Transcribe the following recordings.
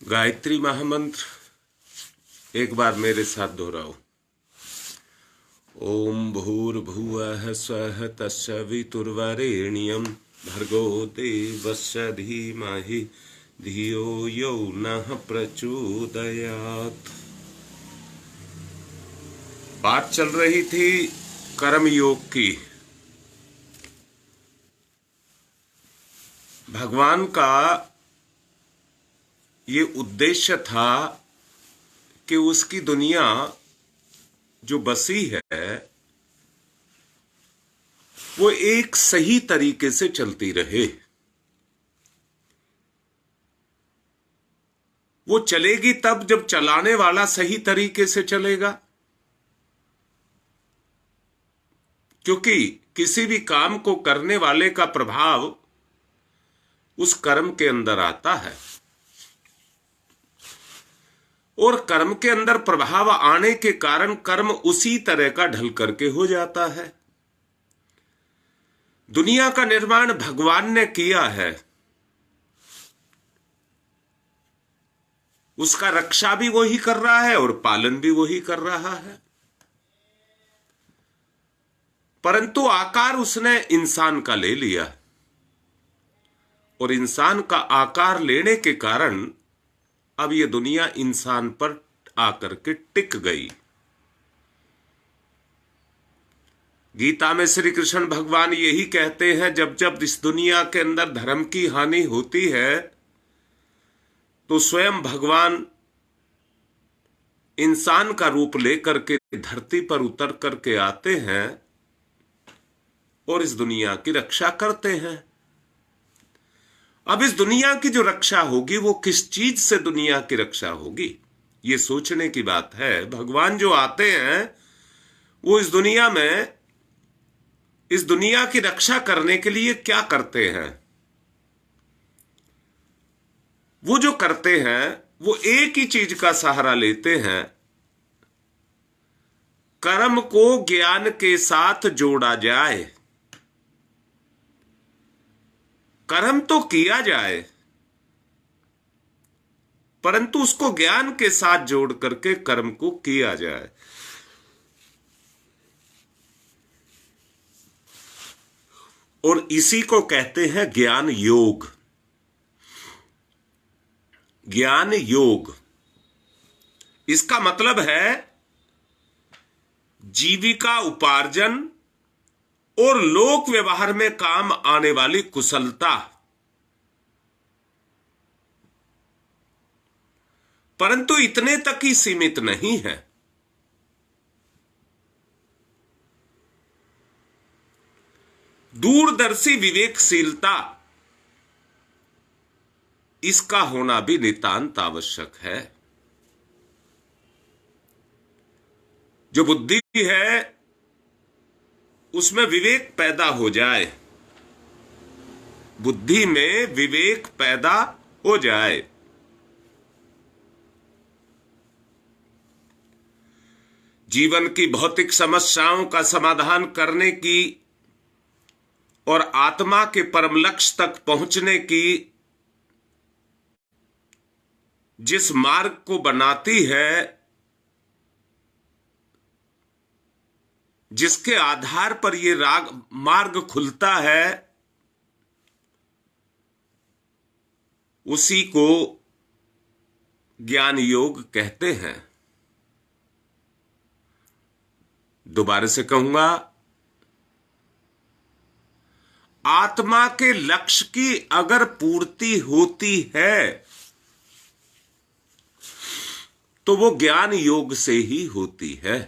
गायत्री महामंत्र एक बार मेरे साथ दोहराओ। ओम भूर्भुवः स्वः तत्सवितुर्वरेण्यं भर्गो देवस्य धीमहि धियो यो नः प्रचोदयात्। बात चल रही थी कर्म योग की। भगवान का ये उद्देश्य था कि उसकी दुनिया जो बसी है वो एक सही तरीके से चलती रहे। वो चलेगी तब जब चलाने वाला सही तरीके से चलेगा, क्योंकि किसी भी काम को करने वाले का प्रभाव उस कर्म के अंदर आता है और कर्म के अंदर प्रभाव आने के कारण कर्म उसी तरह का ढल करके हो जाता है। दुनिया का निर्माण भगवान ने किया है, उसका रक्षा भी वही कर रहा है और पालन भी वही कर रहा है, परंतु आकार उसने इंसान का ले लिया और इंसान का आकार लेने के कारण अब ये दुनिया इंसान पर आकर के टिक गई। गीता में श्री कृष्ण भगवान यही कहते हैं, जब जब इस दुनिया के अंदर धर्म की हानि होती है तो स्वयं भगवान इंसान का रूप लेकर के धरती पर उतर करके आते हैं और इस दुनिया की रक्षा करते हैं। अब इस दुनिया की जो रक्षा होगी वो किस चीज से दुनिया की रक्षा होगी, ये सोचने की बात है। भगवान जो आते हैं वो इस दुनिया में इस दुनिया की रक्षा करने के लिए क्या करते हैं? वो जो करते हैं वो एक ही चीज का सहारा लेते हैं, कर्म को ज्ञान के साथ जोड़ा जाए। कर्म तो किया जाए परंतु उसको ज्ञान के साथ जोड़ करके कर्म को किया जाए। और इसी को कहते हैं ज्ञान योग। ज्ञान योग इसका मतलब है जीविका उपार्जन और लोक व्यवहार में काम आने वाली कुशलता, परंतु इतने तक ही सीमित नहीं है। दूरदर्शी विवेकशीलता, इसका होना भी नितांत आवश्यक है। जो बुद्धि है उसमें विवेक पैदा हो जाए, बुद्धि में विवेक पैदा हो जाए। जीवन की भौतिक समस्याओं का समाधान करने की और आत्मा के परम लक्ष्य तक पहुंचने की जिस मार्ग को बनाती है, जिसके आधार पर ये मार्ग खुलता है, उसी को ज्ञान योग कहते हैं। दोबारा से कहूंगा, आत्मा के लक्ष्य की अगर पूर्ति होती है तो वो ज्ञान योग से ही होती है।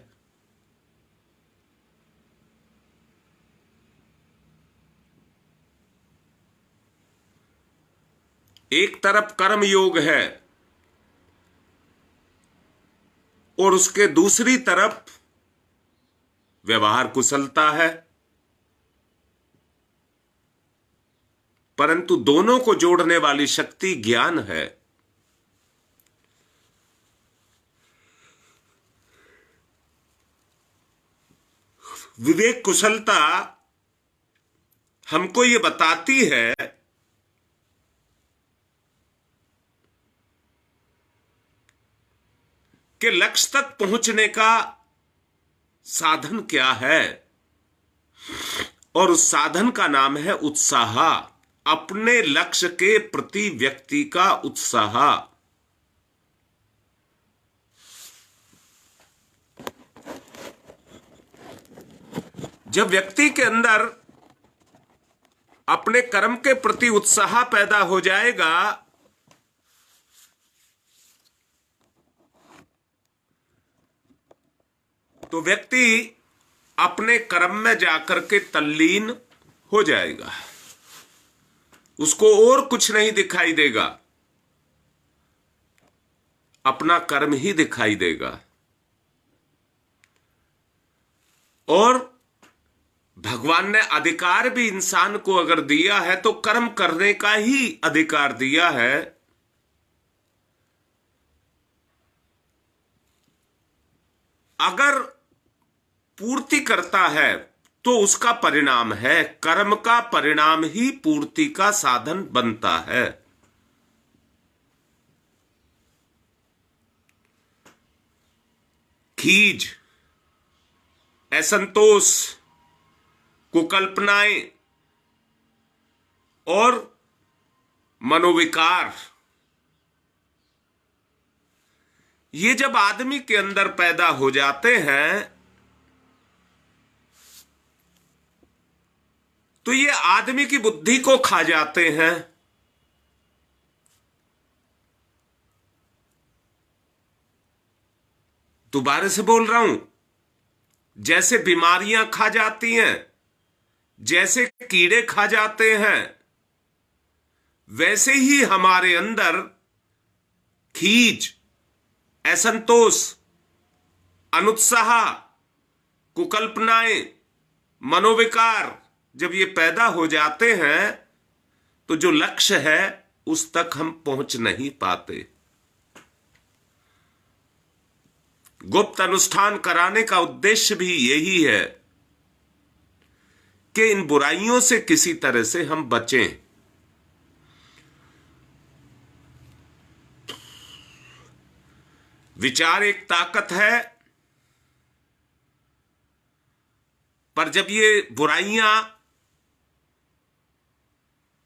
एक तरफ कर्म योग है और उसके दूसरी तरफ व्यवहार कुशलता है, परंतु दोनों को जोड़ने वाली शक्ति ज्ञान है। विवेक कुशलता हमको ये बताती है कि लक्ष्य तक पहुंचने का साधन क्या है, और उस साधन का नाम है उत्साह। अपने लक्ष्य के प्रति व्यक्ति का उत्साह। जब व्यक्ति के अंदर अपने कर्म के प्रति उत्साह पैदा हो जाएगा, तो व्यक्ति अपने कर्म में जाकर के तल्लीन हो जाएगा। उसको और कुछ नहीं दिखाई देगा, अपना कर्म ही दिखाई देगा। और भगवान ने अधिकार भी इंसान को अगर दिया है तो कर्म करने का ही अधिकार दिया है। अगर पूर्ति करता है तो उसका परिणाम है, कर्म का परिणाम ही पूर्ति का साधन बनता है। खीज, असंतोष, कुकल्पनाएं और मनोविकार, ये जब आदमी के अंदर पैदा हो जाते हैं तो ये आदमी की बुद्धि को खा जाते हैं। दोबारा से बोल रहा हूं, जैसे बीमारियां खा जाती हैं, जैसे कीड़े खा जाते हैं, वैसे ही हमारे अंदर खीज, असंतोष, अनुत्साह, कुकल्पनाएं, मनोविकार जब ये पैदा हो जाते हैं तो जो लक्ष्य है उस तक हम पहुंच नहीं पाते। गुप्त अनुष्ठान कराने का उद्देश्य भी यही है कि इन बुराइयों से किसी तरह से हम बचें। विचार एक ताकत है, पर जब ये बुराइयां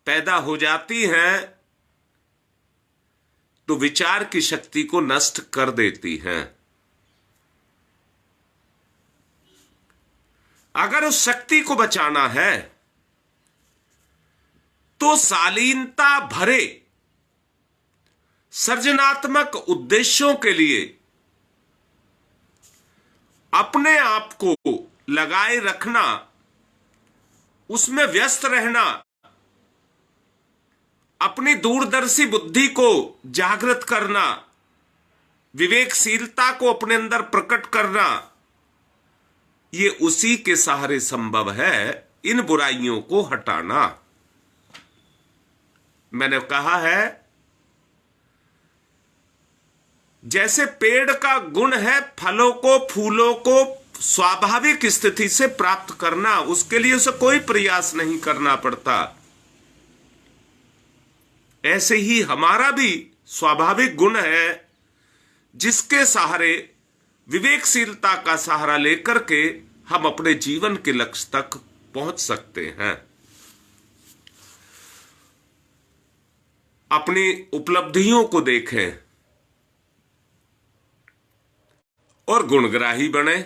पैदा हो जाती हैं तो विचार की शक्ति को नष्ट कर देती हैं। अगर उस शक्ति को बचाना है तो शालीनता भरे सृजनात्मक उद्देश्यों के लिए अपने आप को लगाए रखना, उसमें व्यस्त रहना, अपनी दूरदर्शी बुद्धि को जागृत करना, विवेकशीलता को अपने अंदर प्रकट करना, ये उसी के सहारे संभव है। इन बुराइयों को हटाना, मैंने कहा है, जैसे पेड़ का गुण है फलों को, फूलों को स्वाभाविक स्थिति से प्राप्त करना, उसके लिए उसे कोई प्रयास नहीं करना पड़ता। ऐसे ही हमारा भी स्वाभाविक गुण है जिसके सहारे, विवेकशीलता का सहारा लेकर के हम अपने जीवन के लक्ष्य तक पहुंच सकते हैं। अपनी उपलब्धियों को देखें और गुणग्राही बने।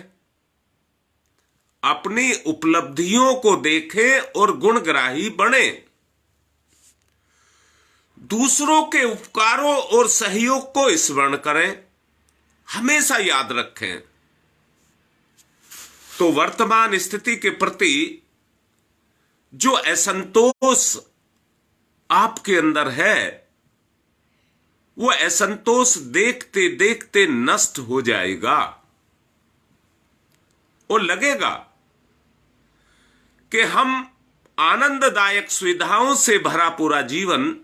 अपनी उपलब्धियों को देखें और गुणग्राही बने। दूसरों के उपकारों और सहयोग को स्मरण करें, हमेशा याद रखें। तो वर्तमान स्थिति के प्रति जो असंतोष आपके अंदर है, वो असंतोष देखते देखते नष्ट हो जाएगा और लगेगा कि हम आनंददायक सुविधाओं से भरा पूरा जीवन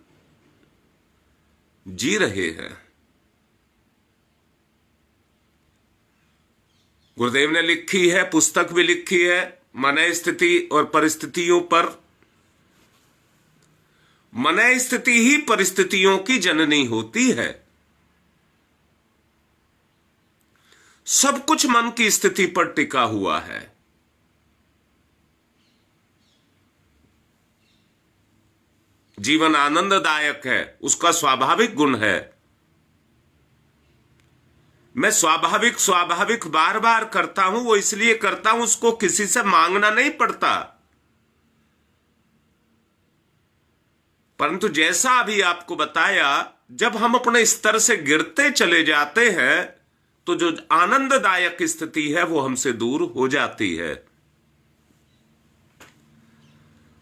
जी रहे हैं। गुरुदेव ने लिखी है, पुस्तक भी लिखी है, मन स्थिति और परिस्थितियों पर। मन स्थिति ही परिस्थितियों की जननी होती है। सब कुछ मन की स्थिति पर टिका हुआ है। जीवन आनंददायक है, उसका स्वाभाविक गुण है। मैं स्वाभाविक स्वाभाविक बार बार करता हूं, वो इसलिए करता हूं, उसको किसी से मांगना नहीं पड़ता। परंतु जैसा अभी आपको बताया, जब हम अपने स्तर से गिरते चले जाते हैं तो जो आनंददायक स्थिति है वो हमसे दूर हो जाती है।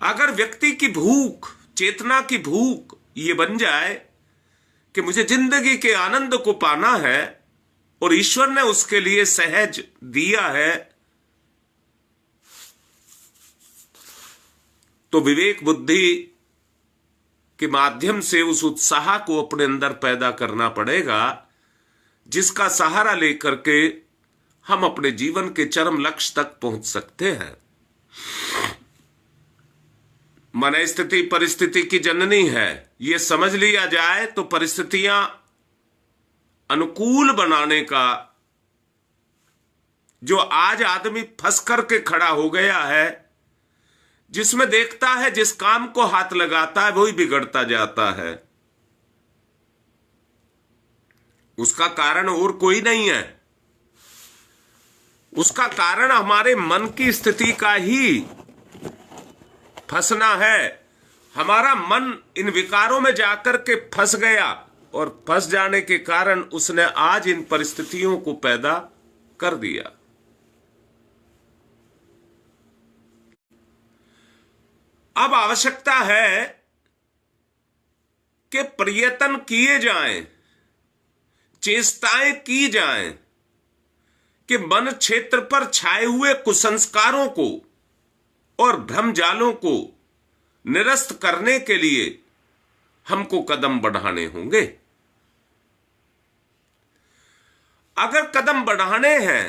अगर व्यक्ति की भूख, चेतना की भूख ये बन जाए कि मुझे जिंदगी के आनंद को पाना है और ईश्वर ने उसके लिए सहज दिया है, तो विवेक बुद्धि के माध्यम से उस उत्साह को अपने अंदर पैदा करना पड़ेगा, जिसका सहारा लेकर के हम अपने जीवन के चरम लक्ष्य तक पहुंच सकते हैं। मन स्थिति परिस्थिति की जननी है, यह समझ लिया जाए तो परिस्थितियां अनुकूल बनाने का, जो आज आदमी फंस करके खड़ा हो गया है, जिसमें देखता है जिस काम को हाथ लगाता है वही बिगड़ता जाता है, उसका कारण और कोई नहीं है। उसका कारण हमारे मन की स्थिति का ही फंसना है। हमारा मन इन विकारों में जाकर के फंस गया और फंस जाने के कारण उसने आज इन परिस्थितियों को पैदा कर दिया। अब आवश्यकता है कि प्रयत्न किए जाएं, चेष्टाएं की जाएं कि मन क्षेत्र पर छाए हुए कुसंस्कारों को और भ्रमजालों को निरस्त करने के लिए हमको कदम बढ़ाने होंगे। अगर कदम बढ़ाने हैं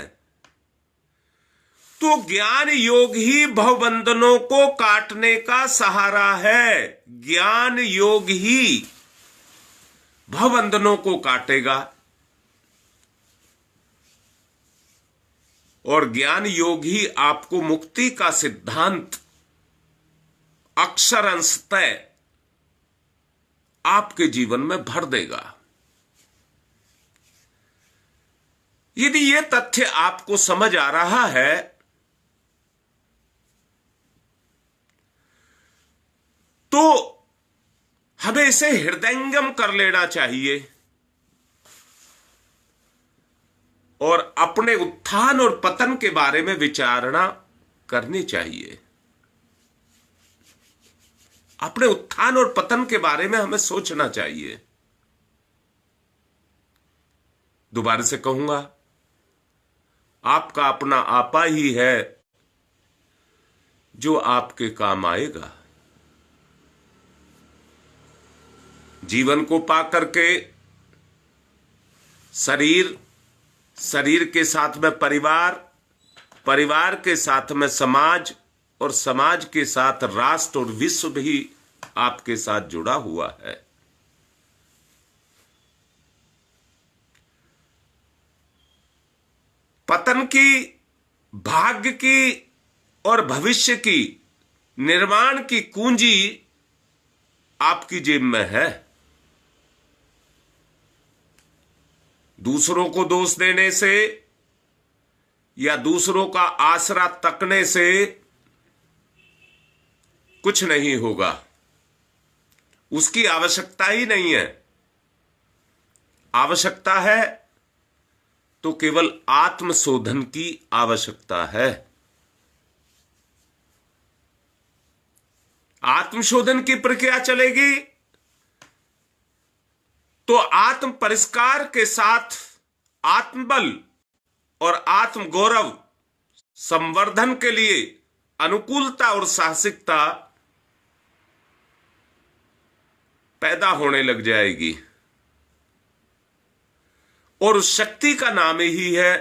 तो ज्ञान योग ही भवबंधनों को काटने का सहारा है। ज्ञान योग ही भवबंधनों को काटेगा और ज्ञान योग ही आपको मुक्ति का सिद्धांत अक्षरंशतः आपके जीवन में भर देगा। यदि यह तथ्य आपको समझ आ रहा है तो हमें इसे हृदयंगम कर लेना चाहिए और अपने उत्थान और पतन के बारे में विचारणा करनी चाहिए। अपने उत्थान और पतन के बारे में हमें सोचना चाहिए। दोबारा से कहूंगा, आपका अपना आपा ही है जो आपके काम आएगा। जीवन को पाकर के शरीर, शरीर के साथ में परिवार, परिवार के साथ में समाज और समाज के साथ राष्ट्र और विश्व भी आपके साथ जुड़ा हुआ है। पतन की, भाग्य की और भविष्य की निर्माण की कुंजी आपकी जेब में है। दूसरों को दोष देने से या दूसरों का आसरा तकने से कुछ नहीं होगा, उसकी आवश्यकता ही नहीं है। आवश्यकता है तो केवल आत्मशोधन की आवश्यकता है। आत्मशोधन की प्रक्रिया चलेगी तो आत्म परिष्कार के साथ आत्मबल और आत्म गौरव संवर्धन के लिए अनुकूलता और साहसिकता पैदा होने लग जाएगी और उस शक्ति का नाम ही है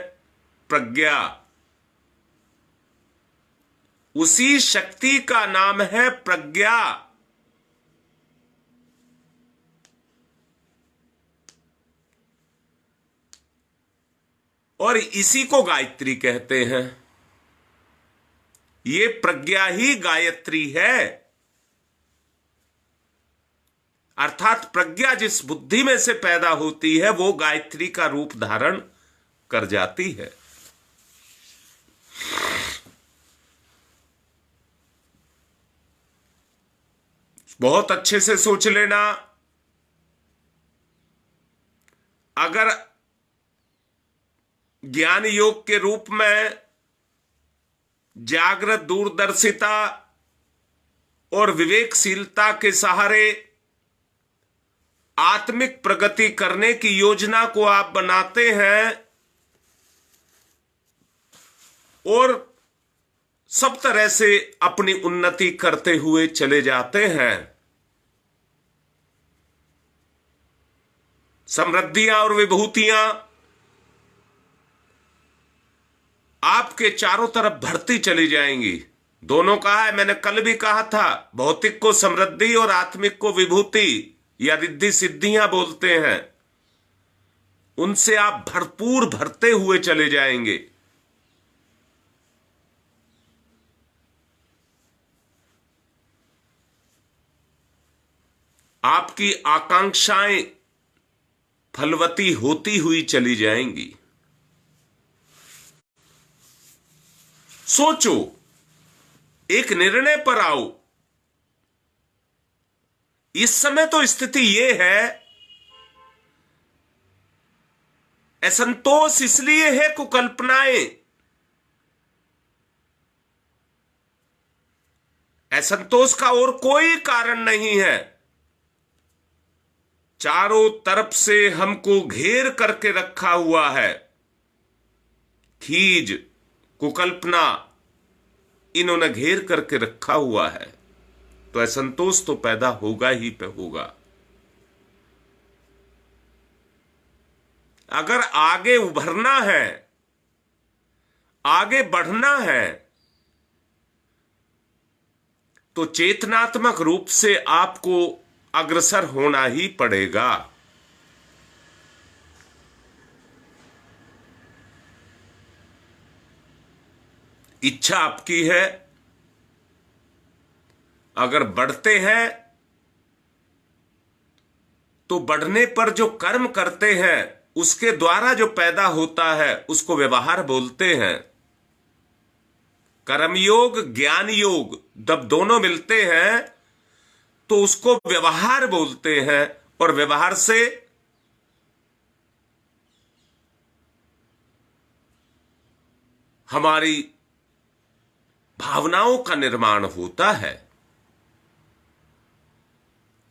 प्रज्ञा। उसी शक्ति का नाम है प्रज्ञा। और इसी को गायत्री कहते हैं। ये प्रज्ञा ही गायत्री है, अर्थात प्रज्ञा जिस बुद्धि में से पैदा होती है वो गायत्री का रूप धारण कर जाती है। बहुत अच्छे से सोच लेना, अगर ज्ञान योग के रूप में जागृत दूरदर्शिता और विवेकशीलता के सहारे आत्मिक प्रगति करने की योजना को आप बनाते हैं और सब तरह से अपनी उन्नति करते हुए चले जाते हैं, समृद्धियां और विभूतियां आपके चारों तरफ बढ़ती चली जाएंगी। दोनों कहा है, मैंने कल भी कहा था, भौतिक को समृद्धि और आत्मिक को विभूति या रिद्धि सिद्धियां बोलते हैं। उनसे आप भरपूर भरते हुए चले जाएंगे। आपकी आकांक्षाएं फलवती होती हुई चली जाएंगी। सोचो, एक निर्णय पर आओ। इस समय तो स्थिति यह है, असंतोष इसलिए है कुकल्पनाएं, असंतोष का और कोई कारण नहीं है। चारों तरफ से हमको घेर करके रखा हुआ है, खीज, कुकल्पना, इन्होंने घेर करके रखा हुआ है, तो असंतोष तो पैदा होगा ही पे होगा। अगर आगे उभरना है, आगे बढ़ना है, तो चेतनात्मक रूप से आपको अग्रसर होना ही पड़ेगा। इच्छा आपकी है, अगर बढ़ते हैं तो बढ़ने पर जो कर्म करते हैं उसके द्वारा जो पैदा होता है उसको व्यवहार बोलते हैं। कर्मयोग ज्ञान योग जब दोनों मिलते हैं तो उसको व्यवहार बोलते हैं, और व्यवहार से हमारी भावनाओं का निर्माण होता है।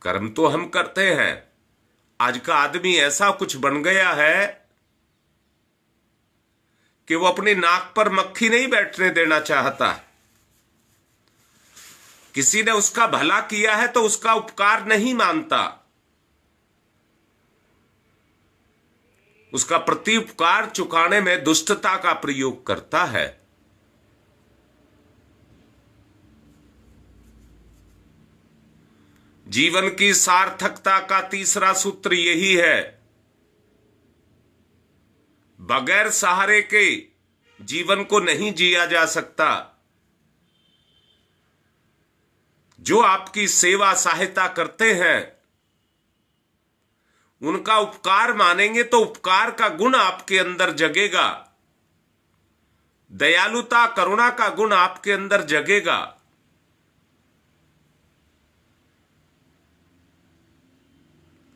कर्म तो हम करते हैं। आज का आदमी ऐसा कुछ बन गया है कि वो अपनी नाक पर मक्खी नहीं बैठने देना चाहता। किसी ने उसका भला किया है तो उसका उपकार नहीं मानता, उसका प्रति उपकार चुकाने में दुष्टता का प्रयोग करता है। जीवन की सार्थकता का तीसरा सूत्र यही है, बगैर सहारे के जीवन को नहीं जिया जा सकता। जो आपकी सेवा सहायता करते हैं उनका उपकार मानेंगे तो उपकार का गुण आपके अंदर जगेगा, दयालुता करुणा का गुण आपके अंदर जगेगा।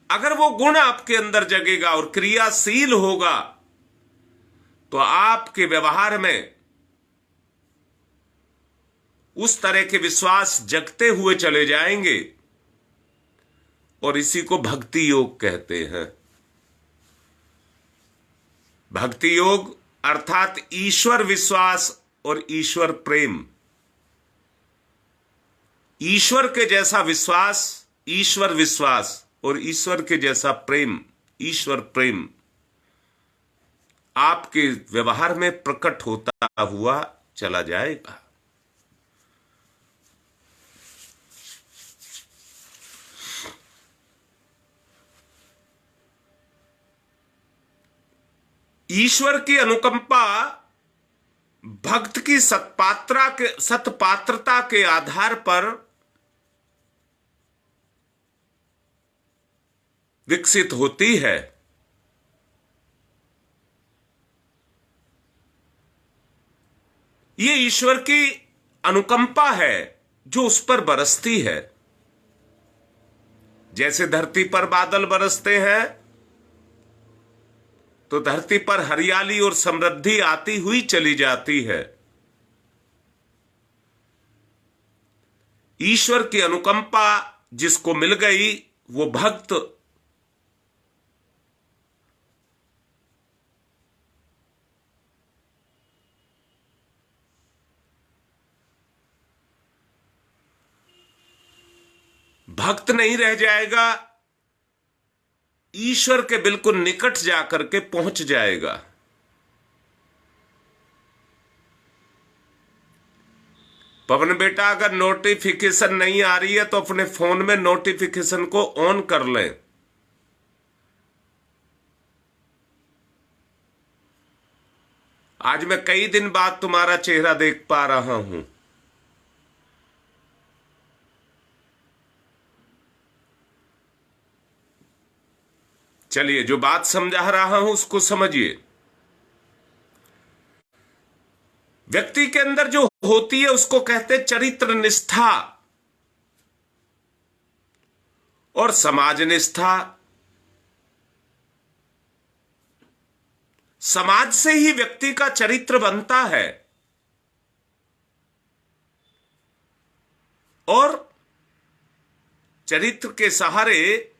अगर वो गुण आपके अंदर जगेगा और क्रियाशील होगा तो आपके व्यवहार में उस तरह के विश्वास जगते हुए चले जाएंगे, और इसी को भक्ति योग कहते हैं। भक्ति योग अर्थात ईश्वर विश्वास और ईश्वर प्रेम। ईश्वर के जैसा विश्वास ईश्वर विश्वास, और ईश्वर के जैसा प्रेम ईश्वर प्रेम आपके व्यवहार में प्रकट होता हुआ चला जाएगा। ईश्वर की अनुकंपा भक्त की सत्पात्रता के आधार पर विकसित होती है। ये ईश्वर की अनुकंपा है जो उस पर बरसती है। जैसे धरती पर बादल बरसते हैं तो धरती पर हरियाली और समृद्धि आती हुई चली जाती है। ईश्वर की अनुकंपा जिसको मिल गई वो भक्त भक्त नहीं रह जाएगा, ईश्वर के बिल्कुल निकट जाकर के पहुंच जाएगा। पवन बेटा, अगर नोटिफिकेशन नहीं आ रही है तो अपने फोन में नोटिफिकेशन को ऑन कर लें। आज मैं कई दिन बाद तुम्हारा चेहरा देख पा रहा हूं। चलिए, जो बात समझा रहा हूं उसको समझिए। व्यक्ति के अंदर जो होती है उसको कहते चरित्र निष्ठा और समाज निष्ठा। समाज से ही व्यक्ति का चरित्र बनता है और चरित्र के सहारे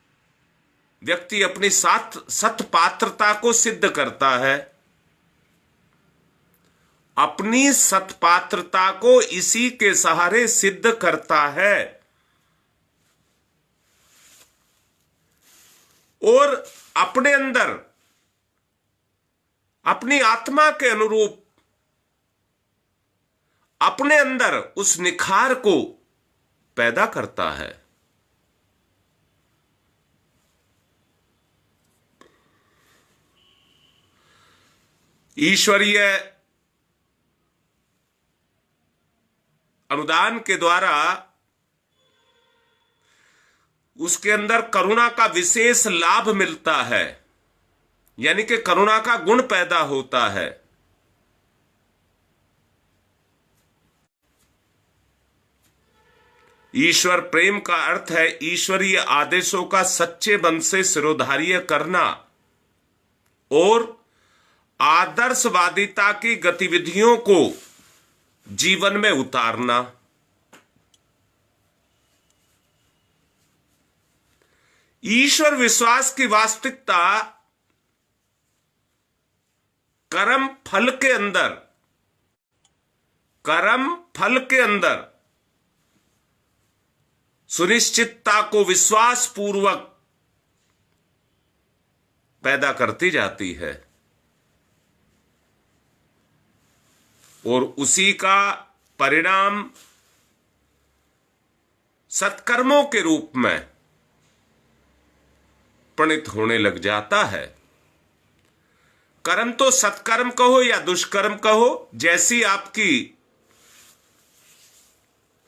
व्यक्ति अपनी सत्पात्रता को सिद्ध करता है। अपनी सत्पात्रता को इसी के सहारे सिद्ध करता है और अपने अंदर अपनी आत्मा के अनुरूप अपने अंदर उस निखार को पैदा करता है। ईश्वरीय अनुदान के द्वारा उसके अंदर करुणा का विशेष लाभ मिलता है, यानी कि करुणा का गुण पैदा होता है। ईश्वर प्रेम का अर्थ है ईश्वरीय आदेशों का सच्चे मन से सिरोधार्य करना और आदर्शवादिता की गतिविधियों को जीवन में उतारना। ईश्वर विश्वास की वास्तविकता कर्म फल के अंदर सुनिश्चितता को विश्वास पूर्वक पैदा करती जाती है और उसी का परिणाम सत्कर्मों के रूप में प्रणीत होने लग जाता है। कर्म तो सत्कर्म कहो या दुष्कर्म कहो, जैसी आपकी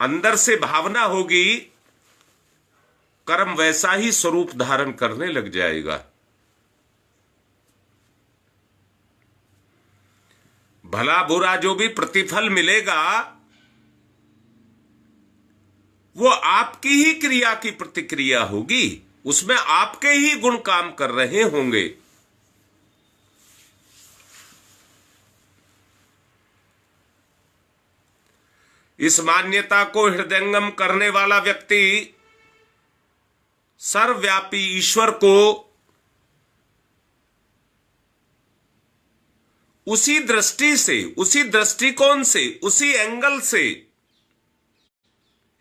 अंदर से भावना होगी कर्म वैसा ही स्वरूप धारण करने लग जाएगा। भला बुरा जो भी प्रतिफल मिलेगा वो आपकी ही क्रिया की प्रतिक्रिया होगी, उसमें आपके ही गुण काम कर रहे होंगे। इस मान्यता को हृदयंगम करने वाला व्यक्ति सर्वव्यापी ईश्वर को उसी दृष्टि से, उसी दृष्टिकोण से, उसी एंगल से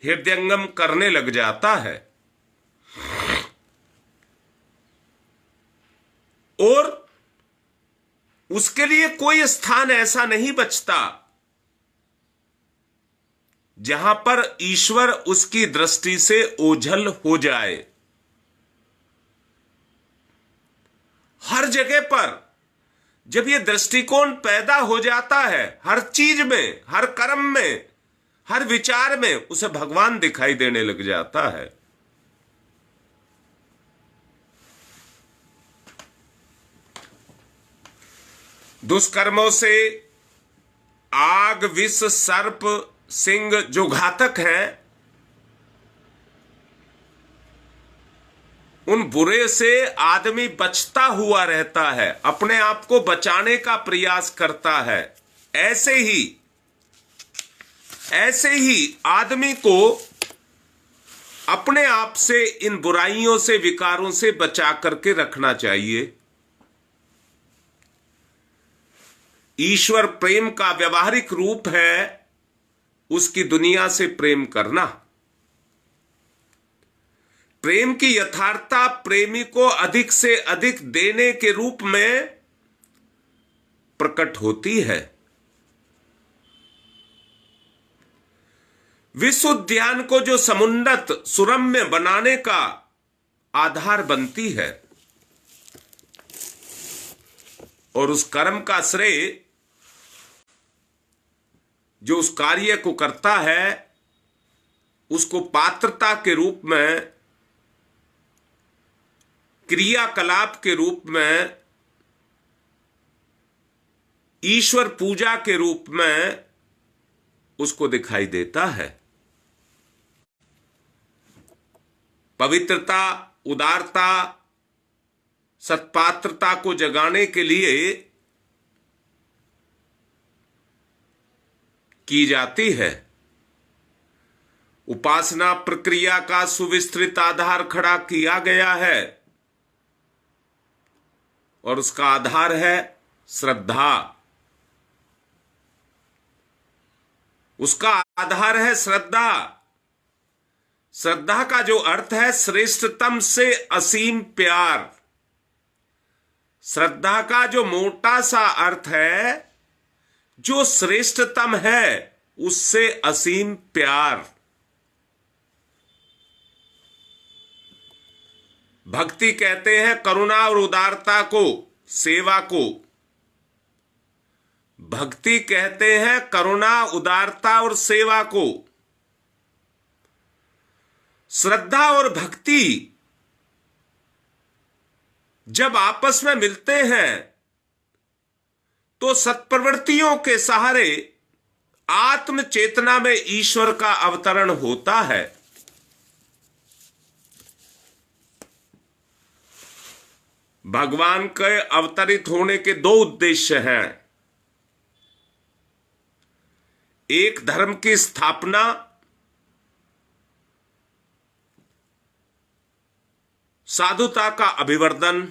हृदयंगम करने लग जाता है और उसके लिए कोई स्थान ऐसा नहीं बचता जहां पर ईश्वर उसकी दृष्टि से ओझल हो जाए। हर जगह पर जब ये दृष्टिकोण पैदा हो जाता है, हर चीज में, हर कर्म में, हर विचार में उसे भगवान दिखाई देने लग जाता है। दुष्कर्मों से आग, विष, सर्प, सिंह जो घातक हैं, उन बुरे से आदमी बचता हुआ रहता है, अपने आप को बचाने का प्रयास करता है। ऐसे ही आदमी को अपने आप से इन बुराइयों से, विकारों से बचा करके रखना चाहिए। ईश्वर प्रेम का व्यवहारिक रूप है उसकी दुनिया से प्रेम करना। प्रेम की यथार्थता प्रेमी को अधिक से अधिक देने के रूप में प्रकट होती है। विश्व उद्यान को जो समुन्नत, सुरम्य बनाने का आधार बनती है, और उस कर्म का श्रेय जो उस कार्य को करता है उसको पात्रता के रूप में, क्रियाकलाप के रूप में, ईश्वर पूजा के रूप में उसको दिखाई देता है। पवित्रता, उदारता, सत्पात्रता को जगाने के लिए की जाती है। उपासना प्रक्रिया का सुविस्तृत आधार खड़ा किया गया है और उसका आधार है श्रद्धा। उसका आधार है श्रद्धा। श्रद्धा का जो अर्थ है श्रेष्ठतम से असीम प्यार। श्रद्धा का जो मोटा सा अर्थ है जो श्रेष्ठतम है उससे असीम प्यार। भक्ति कहते हैं करुणा और उदारता को, सेवा को। भक्ति कहते हैं करुणा, उदारता और सेवा को। श्रद्धा और भक्ति जब आपस में मिलते हैं तो सत्प्रवृत्तियों के सहारे आत्म चेतना में ईश्वर का अवतरण होता है। भगवान के अवतरित होने के दो उद्देश्य हैं। एक धर्म की स्थापना, साधुता का अभिवर्धन,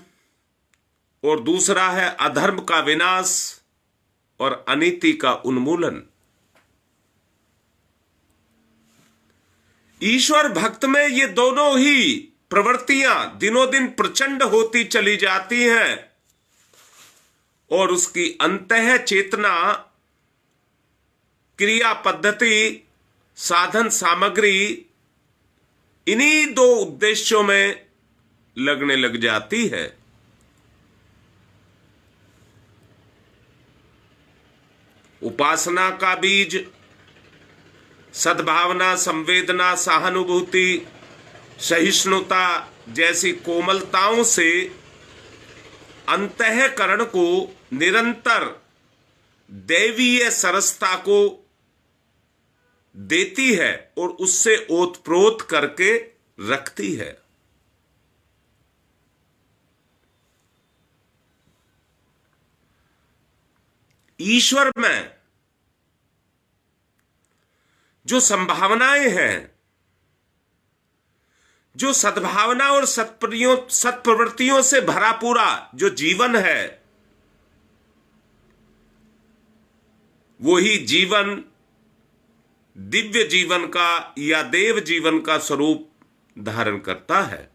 और दूसरा है अधर्म का विनाश और अनीति का उन्मूलन। ईश्वर भक्त में ये दोनों ही प्रवृत्तियां दिनों दिन प्रचंड होती चली जाती हैं और उसकी अंतः चेतना, क्रिया पद्धति, साधन सामग्री इन्हीं दो उद्देश्यों में लगने लग जाती है। उपासना का बीज सद्भावना, संवेदना, सहानुभूति, सहिष्णुता जैसी कोमलताओं से अंतःकरण को निरंतर दैवीय सरसता को देती है और उससे ओतप्रोत करके रखती है। ईश्वर में जो संभावनाएं हैं, जो सद्भावना और सत्प्रवृत्तियों से भरा पूरा जो जीवन है, वही जीवन दिव्य जीवन का या देव जीवन का स्वरूप धारण करता है।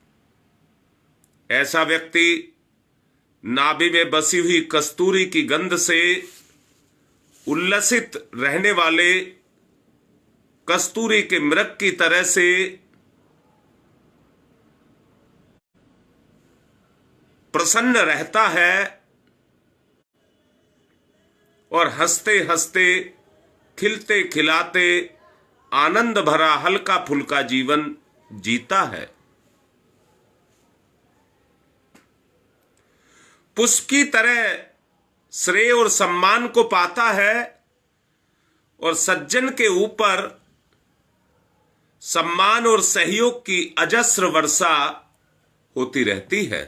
ऐसा व्यक्ति नाभि में बसी हुई कस्तूरी की गंध से उल्लसित रहने वाले कस्तूरी के मृग की तरह से प्रसन्न रहता है और हंसते हंसते, खिलते खिलाते, आनंद भरा हल्का फुल्का जीवन जीता है। पुष्प की तरह श्रेय और सम्मान को पाता है और सज्जन के ऊपर सम्मान और सहयोग की अजस्र वर्षा होती रहती है।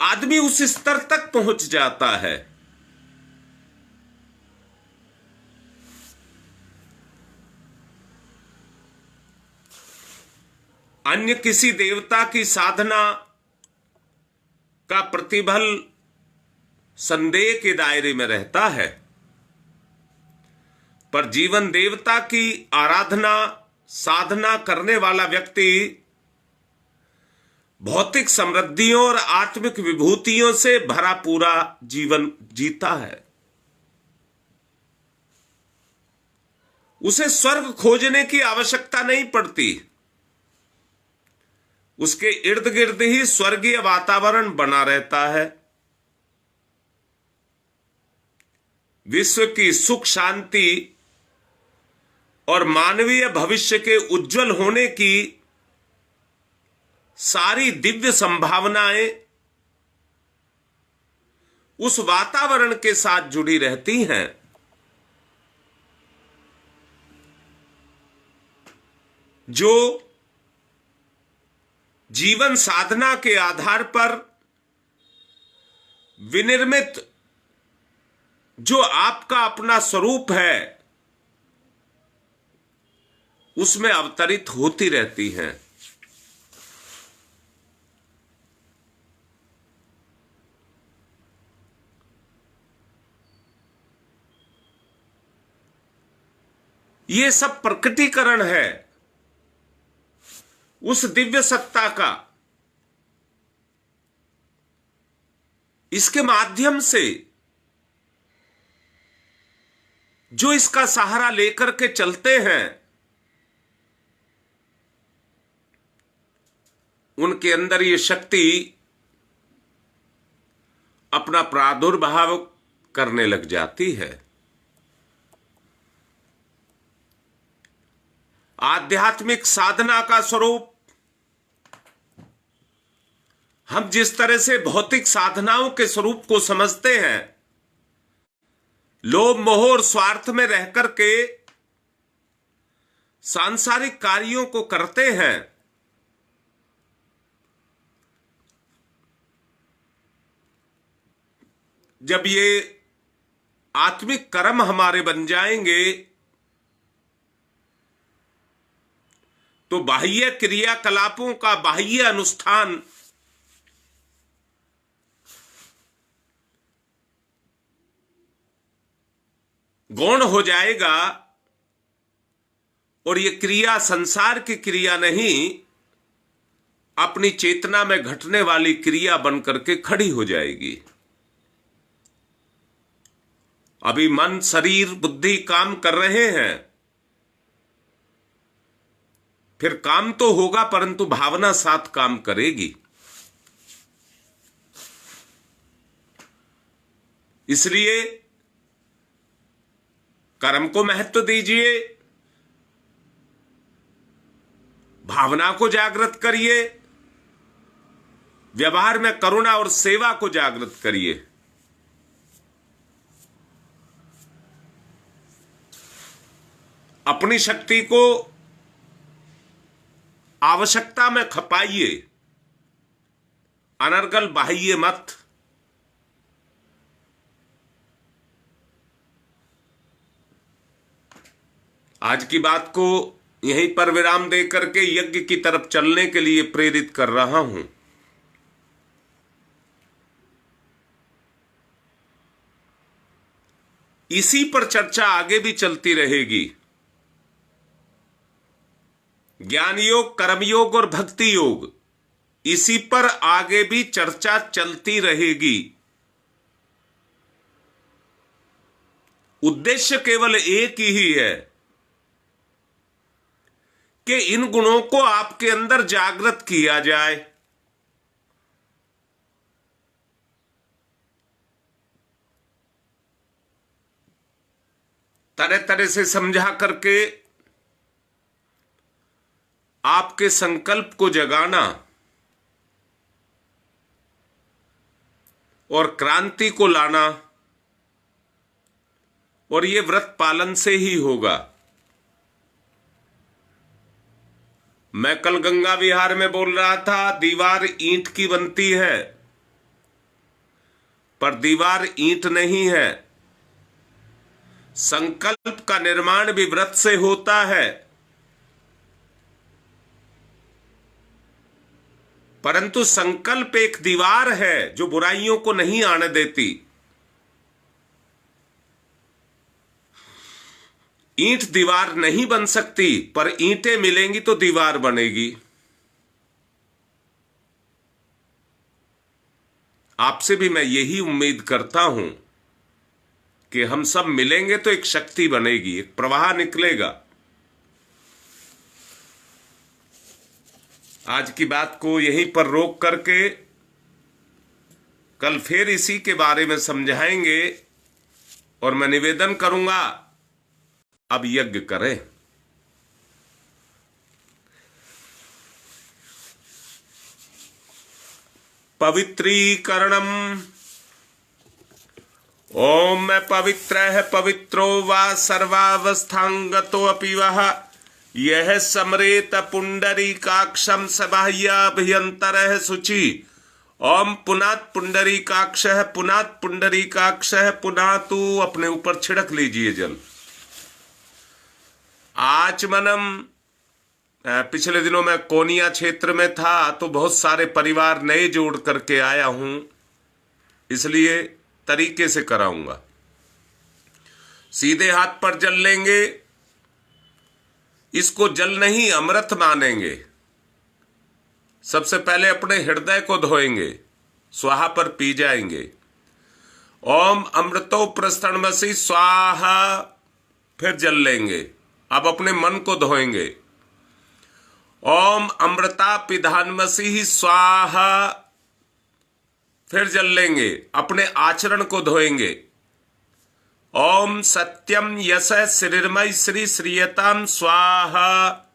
आदमी उस स्तर तक पहुंच जाता है। अन्य किसी देवता की साधना का प्रतिफल संदेह के दायरे में रहता है, पर जीवन देवता की आराधना साधना करने वाला व्यक्ति भौतिक समृद्धियों और आत्मिक विभूतियों से भरा पूरा जीवन जीता है। उसे स्वर्ग खोजने की आवश्यकता नहीं पड़ती। उसके इर्द गिर्द ही स्वर्गीय वातावरण बना रहता है। विश्व की सुख शांति और मानवीय भविष्य के उज्जवल होने की सारी दिव्य संभावनाएं उस वातावरण के साथ जुड़ी रहती हैं। जो जीवन साधना के आधार पर विनिर्मित जो आपका अपना स्वरूप है उसमें अवतरित होती रहती हैं। ये सब प्रकटीकरण है उस दिव्य सत्ता का। इसके माध्यम से जो इसका सहारा लेकर के चलते हैं उनके अंदर ये शक्ति अपना प्रादुर्भाव करने लग जाती है। आध्यात्मिक साधना का स्वरूप हम जिस तरह से भौतिक साधनाओं के स्वरूप को समझते हैं, लोभ मोह और स्वार्थ में रहकर के सांसारिक कार्यों को करते हैं, जब ये आत्मिक कर्म हमारे बन जाएंगे तो बाह्य क्रियाकलापों का बाह्य अनुष्ठान गौण हो जाएगा और ये क्रिया संसार की क्रिया नहीं, अपनी चेतना में घटने वाली क्रिया बनकर के खड़ी हो जाएगी। अभी मन शरीर बुद्धि काम कर रहे हैं, फिर काम तो होगा परंतु भावना साथ काम करेगी। इसलिए कर्म को महत्व दीजिए, भावना को जागृत करिए, व्यवहार में करुणा और सेवा को जागृत करिए। अपनी शक्ति को आवश्यकता में खपाइए, अनर्गल बाह्य मत। आज की बात को यहीं पर विराम देकर के यज्ञ की तरफ चलने के लिए प्रेरित कर रहा हूं। इसी पर चर्चा आगे भी चलती रहेगी। ज्ञान योग, कर्मयोग और भक्ति योग, इसी पर आगे भी चर्चा चलती रहेगी। उद्देश्य केवल एक ही है कि इन गुणों को आपके अंदर जागृत किया जाए। तरह तरह से समझा करके आपके संकल्प को जगाना और क्रांति को लाना, और ये व्रत पालन से ही होगा। मैं कल गंगा विहार में बोल रहा था, दीवार ईंट की बनती है, पर दीवार ईंट नहीं है। संकल्प का निर्माण भी व्रत से होता है, परंतु संकल्प एक दीवार है जो बुराइयों को नहीं आने देती। ईंट दीवार नहीं बन सकती, पर ईंटें मिलेंगी तो दीवार बनेगी। आपसे भी मैं यही उम्मीद करता हूं कि हम सब मिलेंगे तो एक शक्ति बनेगी, एक प्रवाह निकलेगा। आज की बात को यहीं पर रोक करके कल फिर इसी के बारे में समझाएंगे, और मैं निवेदन करूंगा अब यज्ञ करें। पवित्रीकरणम। ओम मैं पवित्रः पवित्रो वा सर्वावस्थांगतो अपि वः यह समरेत पुंडरीकाक्षं सबाह्याभ्यंतरः शुचि। ओम पुनात् पुंडरीकाक्षः पुनात् पुंडरीकाक्षः पुनातु। अपने ऊपर छिड़क लीजिए जल। आचमनम। पिछले दिनों मैं कोनिया क्षेत्र में था तो बहुत सारे परिवार नए जोड़ करके आया हूं, इसलिए तरीके से कराऊंगा। सीधे हाथ पर जल लेंगे, इसको जल नहीं अमृत मानेंगे। सबसे पहले अपने हृदय को धोएंगे, स्वाहा पर पी जाएंगे। ओम अमृतो प्रस्तरणमसि स्वाहा, फिर जल लेंगे। अब अपने मन को धोएंगे। ओम अमृता पिधानमसि स्वाहा, फिर जल लेंगे। अपने आचरण को धोएंगे। ओम सत्यम यश श्रीर्मय श्री श्रीयताम स्वाहा।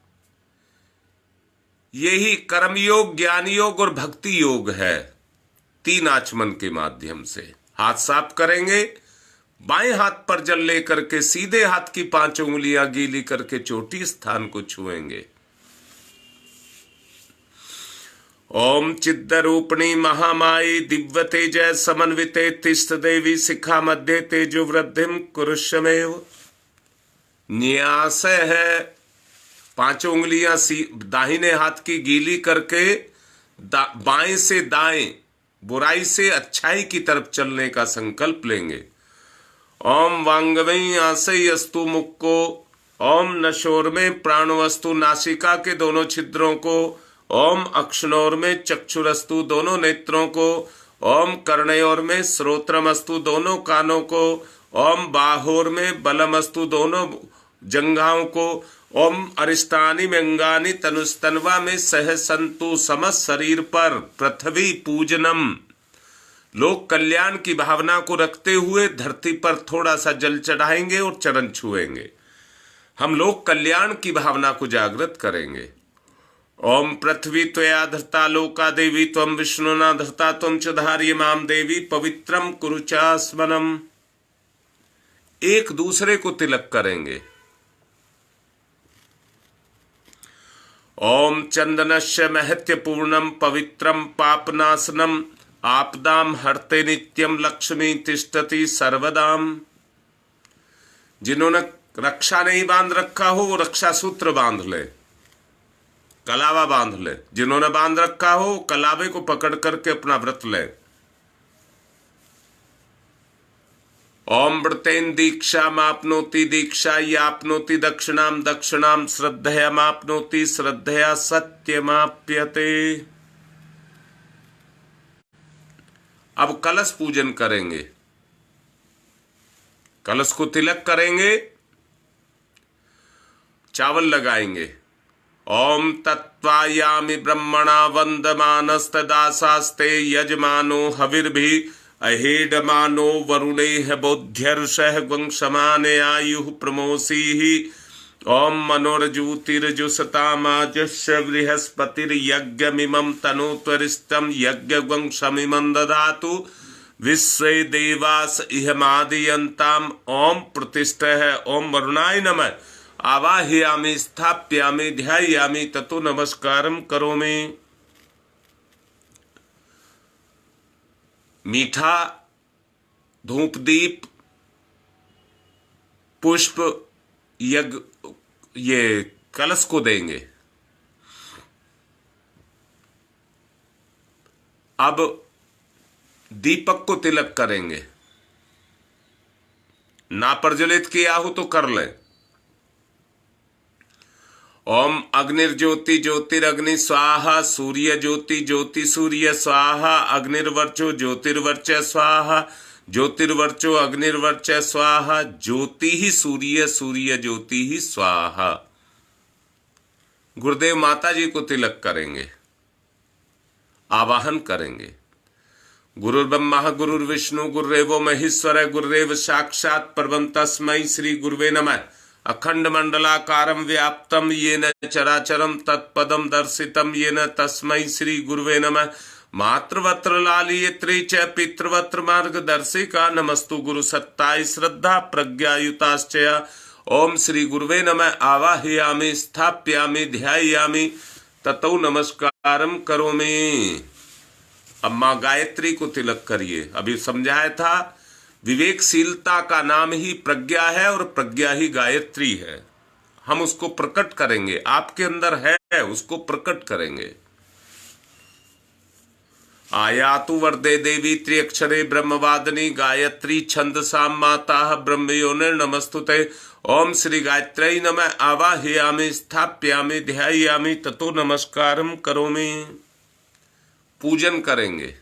यही कर्मयोग, ज्ञान योग और भक्ति योग है। 3 आचमन के माध्यम से हाथ साफ करेंगे। बाएं हाथ पर जल लेकर के सीधे हाथ की 5 उंगलियां गीली करके चोटी स्थान को छुएंगे। ओम चिद्रूपिणी महामाई दिव्य तेज समन्विते तिष्ठ देवी शिखा मध्य तेजो वृद्धिम कुरुष्यमेव। न्यास है 5 उंगलियां दाहिने हाथ की गीली करके बाएं से दाएं, बुराई से अच्छाई की तरफ चलने का संकल्प लेंगे। ओम वांगमयी आशय अस्तु मुक्को। ओम नशोर में प्राणवस्तु नासिका के दोनों छिद्रों को। ओम अक्षनोर में चक्षुरस्तु दोनों नेत्रों को। ओम कर्णयोर में श्रोत्रमस्तु दोनों कानों को। ओम बाहोर में बलमस्तु दोनों जंघाओं को। ओम अरिष्टानि में अंगानि तनुस्तनवा में सहसंतु समस्त शरीर पर पृथ्वी पूजनम। लोक कल्याण की भावना को रखते हुए धरती पर थोड़ा सा जल चढ़ाएंगे और चरण छुएंगे। हम लोक कल्याण की भावना को जागृत करेंगे। ओम पृथ्वी त्वया धृता लोका देवी त्वं विष्णुना धृता त्वं च धार्य माम देवी पवित्रम कुरु चास्मनम। एक दूसरे को तिलक करेंगे। ओम चंदनस्य महत्य पूर्णम पवित्रम पापनाशनम आपदाम हरते नित्यम लक्ष्मी तिष्ठति सर्वदाम। जिन्होंने रक्षा नहीं बांध रखा हो वो रक्षा सूत्र बांध ले, कलावा बांध ले। जिन्होंने बांध रखा हो कलावे को पकड़ करके अपना व्रत ले। ओम व्रतेन दीक्षा मापनोति दीक्षा यापनोति दक्षिणाम दक्षिणाम श्रद्धया मापनोति श्रद्धया सत्यमाप्यते। अब कलश पूजन करेंगे। कलश को तिलक करेंगे, चावल लगाएंगे। ओम तत्वायामि ब्रह्मणा वंदमानस्तदासास्ते यजमानो हविर्भि अहेडमानो वरुणेह बोध्यर्षः वंशमाने आयुः प्रमोषीः। ओम मनोरज्योतिर्जुषतामाजस्य बृहस्पतिर्यज्ञमिमं तनोत्वरिष्ठं यज्ञवंशमिमं ददातु। विश्वे देवास इहमादयन्ताम्। ओम प्रतिष्ठः। ओम वरुणाय नमः। आवाहयामि स्थाप्यामि ध्यायामि ततो नमस्कारं करोमि। मीठा धूप दीप पुष्प यज्ञ ये कलश को देंगे। अब दीपक को तिलक करेंगे। ना प्रज्वलित किया हो तो कर लें। ओम अग्निर्ज्योति ज्योतिरग्नि स्वाहा। सूर्य ज्योति ज्योति सूर्य स्वाहा। अग्निर्वर्चो ज्योतिर्वर्च स्वाहा। ज्योतिर्वर्चो अग्निर्वर्च स्वाहा। ज्योति ही सूर्य सूर्य ज्योति ही स्वाहा। गुरुदेव माता जी को तिलक करेंगे, आवाहन करेंगे। गुरुर्ब्रह्मा गुरुर्विष्णु गुरुरेवो महेश्वर गुरुरेव साक्षात् परब्रह्म तस्मै श्री गुरुवे नमः। अखंड मंडलाकारं व्याप्तं येन चराचरं तत्पदं दर्शितं येन तस्मै श्री गुरुवे नमः। मातृवत्र लालियत्री च पितृवत्र मार्गदर्शिका नमस्तु गुरु सत्ताय श्रद्धा प्रज्ञायुताश्च। ओम श्री गुरुवे नमः। आवाहयामि स्थाप्यामि ध्यायामि ततो नमस्कारं करोमि। अब माँ गायत्री को तिलक करिए। अभी समझाया था विवेकशीलता का नाम ही प्रज्ञा है और प्रज्ञा ही गायत्री है। हम उसको प्रकट करेंगे। आपके अंदर है, उसको प्रकट करेंगे। आयातु वरदे देवी त्र्यक्षरे ब्रह्मवादिनी गायत्री छंदसाम माता ब्रह्मयोनिर्नमस्तुते। ओम श्री गायत्र्यै नमः। आवाहयामि स्थाप्यामि ध्यायामि ततो नमस्कारं करोमि। पूजन करेंगे।